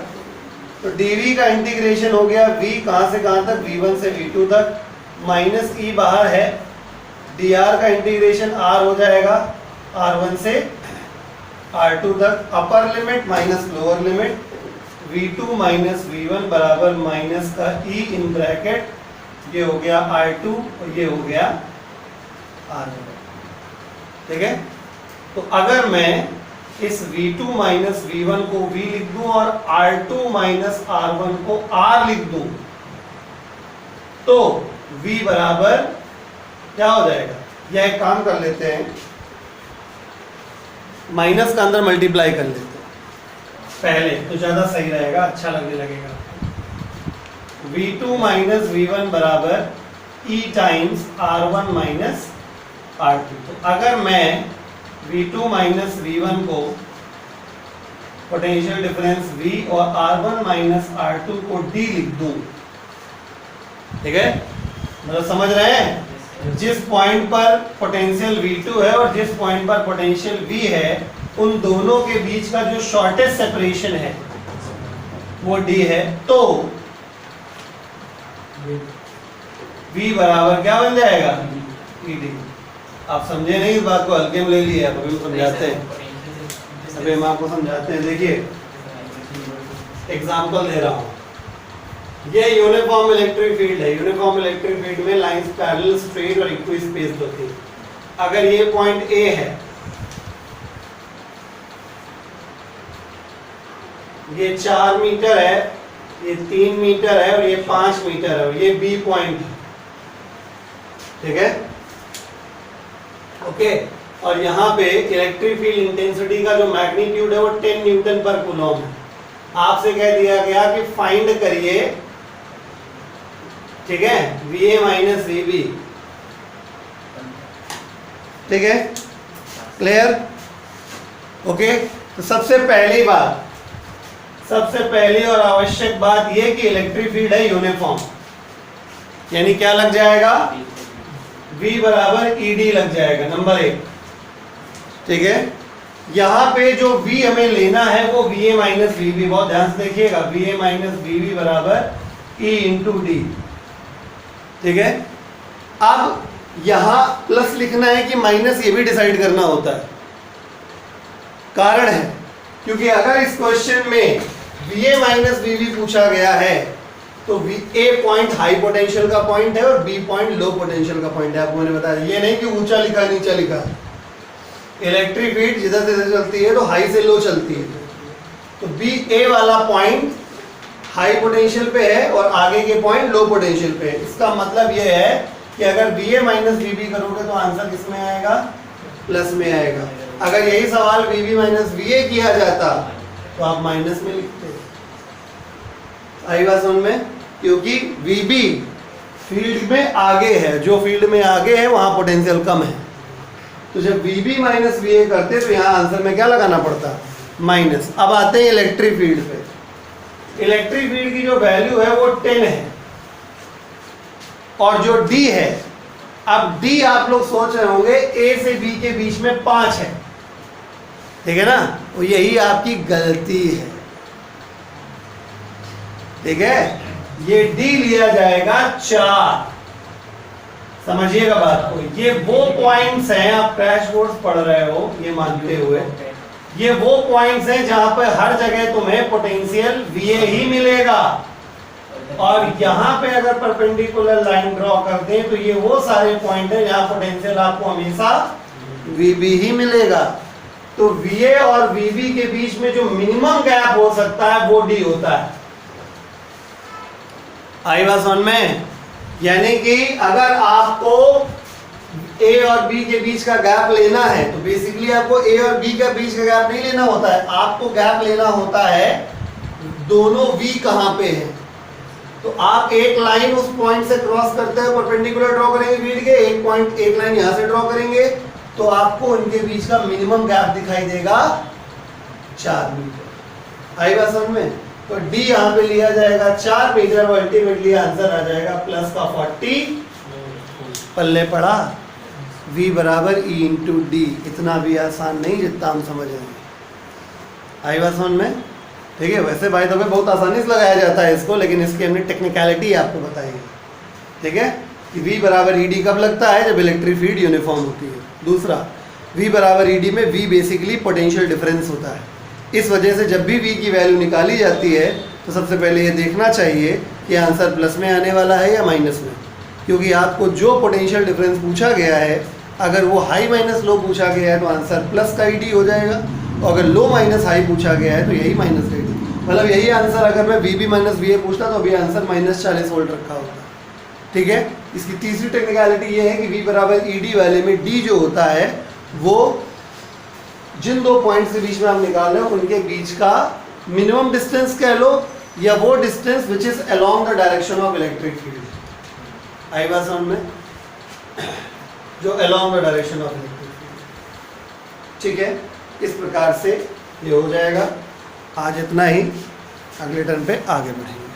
तो dV का इंटीग्रेशन हो गया V कहां से कहां तक, V1 से V2 तक, माइनस E बाहर है, dr का इंटीग्रेशन R हो जाएगा R1 से R2 तक, upper limit minus lower limit, V2 minus V1 बराबर माइनस का E इन ब्रैकेट, ये हो गया R2 और ये हो गया R1, ठीक है। तो अगर मैं इस V2 माइनस V1 को V लिख दूं और R2 माइनस R1 को R लिख दूं, तो V बराबर क्या हो जाएगा, या एक काम कर लेते हैं, माइनस का अंदर मल्टीप्लाई कर लेते हैं पहले, तो ज्यादा सही रहेगा, अच्छा लगने लगेगा। V2 माइनस V1 बराबर E times R1 minus R2। तो अगर मैं V2 माइनस V1 को पोटेंशियल डिफरेंस V और R1 माइनस R2 को D लिख दूं, ठीक है, मतलब समझ रहे हैं, जिस पॉइंट पर पोटेंशियल V2 है और जिस पॉइंट पर पोटेंशियल V है, उन दोनों के बीच का जो शॉर्टेस्ट सेपरेशन है वो D है। तो V बराबर क्या बन जाएगा, ED। आप समझे नहीं इस बात को, हल्के में ले लिए, आप अभी समझाते हैं, अभी हम आपको समझाते हैं। देखिए एग्जांपल दे रहा हूं, ये यूनिफॉर्म इलेक्ट्रिक फील्ड है। यूनिफॉर्म इलेक्ट्रिक फील्ड में लाइंस पैरेलल, स्ट्रेट और इक्वी स्पेस्ड होती है। अगर ये पॉइंट A है, ये 4 मीटर है, ये 3 मीटर है और ये 5 मीटर है, और ये B पॉइंट है, ठीक है, ओके। और यहाँ पे इलेक्ट्रिक फील्ड इंटेंसिटी का जो मैग्नीट्यूड है वो 10 न्यूटन पर कूलॉम है। आपसे कह दिया गया कि फाइंड करिए, ठीक है, VA माइनस VB, ठीक है, क्लियर, ओके। तो सबसे पहली बात, सबसे पहली और आवश्यक बात यह कि इलेक्ट्रिक फील्ड है यूनिफॉर्म, यानी क्या लग जाएगा, V बराबर ED लग जाएगा, नंबर 1, ठीक है। यहाँ पे जो V हमें लेना है वो VA माइनस VB, बहुत ध्यान से देखिएगा, VA माइनस VB बराबर E इंटू D, ठीक है। अब यहाँ प्लस लिखना है कि माइनस, ये भी डिसाइड करना होता है, कारण है क्योंकि अगर इस क्वेश्चन में VA माइनस VB पूछा गया है तो A पॉइंट हाई पोटेंशियल का पॉइंट है और B पॉइंट लो पोटेंशियल का पॉइंट है। आपको मैंने बताया, ये नहीं कि ऊंचा लिखा नीचा लिखा। इलेक्ट्रिक फील्ड जिधर से चलती है तो हाई से लो चलती है, तो A वाला पॉइंट हाई पोटेंशियल पे है और आगे के पॉइंट लो पोटेंशियल पे है। इसका मतलब ये है कि अगर VA माइनस VB करोगे तो आंसर किस में आएगा, प्लस में आएगा। अगर यही सवाल VB माइनस VA किया जाता तो आप माइनस में लिखते। आई बात समझ में, क्योंकि VB फील्ड में आगे है, जो फील्ड में आगे है वहां पोटेंशियल कम है, तो जब VB माइनस VA करते तो यहाँ आंसर में क्या लगाना पड़ता, माइनस। अब आते हैं इलेक्ट्रिक फील्ड पे। इलेक्ट्रिक फील्ड की जो वैल्यू है वो 10 है और जो D है, अब D आप लोग सोच रहे होंगे A से B के बीच में 5 है, ठीक है ना, तो यही आपकी गलती है, ठीक है। ये D लिया जाएगा 4। समझिएगा बात को, ये वो पॉइंट्स हैं, आप क्रैश कोर्स पढ़ रहे हो ये मानते हुए, ये वो पॉइंट्स हैं जहां पर हर जगह तुम्हें पोटेंशियल VA ही मिलेगा, और यहां पे अगर परपेंडिकुलर लाइन ड्रॉ कर दें तो ये वो सारे पॉइंट हैं जहां पोटेंशियल आपको हमेशा VB ही मिलेगा। तो VA और VB के बीच में जो मिनिमम गैप हो सकता है वो D होता है। आई बात समझ में? यानी कि अगर आपको A और B के बीच का गैप लेना है तो बेसिकली आपको A और B के बीच का गैप नहीं लेना होता है, आपको गैप लेना होता है दोनों V कहां पे है। तो आप एक लाइन उस पॉइंट से क्रॉस करते हुए परपेंडिकुलर ड्रॉ करेंगे फील्ड के, एक लाइन यहां से ड्रॉ करेंगे, तो आपको उनके बीच का मिनिमम गैप दिखाई देगा 4 मीटर। आई बात समझ में? तो D यहां पे लिया जाएगा 4 मीटर और अल्टीमेटली आंसर आ जाएगा प्लस का 40। पल्ले पड़ा V बराबर E इंटू D। इतना भी आसान नहीं जितना हम समझ रहे हैं। आई बात समझ में? ठीक है। वैसे भाई तो बहुत आसानी से लगाया जाता है इसको, लेकिन इसकी हमने टेक्निकलिटी आपको बताई है, ठीक है, कि V बराबर ED कब लगता है? जब इलेक्ट्रिक फील्ड यूनिफॉर्म होती है। दूसरा, V बराबर ED में V बेसिकली पोटेंशियल डिफरेंस होता है। इस वजह से जब भी V की वैल्यू निकाली जाती है तो सबसे पहले ये देखना चाहिए कि आंसर प्लस में आने वाला है या माइनस में, क्योंकि आपको जो पोटेंशियल डिफरेंस पूछा गया है अगर वो हाई माइनस लो पूछा गया है तो आंसर प्लस का ED हो जाएगा, और अगर लो माइनस हाई पूछा गया है तो यही माइनस का ED। मतलब यही आंसर अगर मैं VB माइनस VA पूछता तो अभी आंसर -40 वोल्ट रखा होता, ठीक है। इसकी तीसरी टेक्निकलिटी ये है कि V बराबर ED वाले में D जो होता है वो जिन दो पॉइंट्स के बीच में हम निकाल रहे हैं उनके बीच का मिनिमम डिस्टेंस कह लो, या वो distance which is along the direction of electric field. आई बात समझ में? जो along the direction of electric field, ठीक है। इस प्रकार से ये हो जाएगा। आज इतना ही, अगले टर्न पे आगे बढ़ेंगे।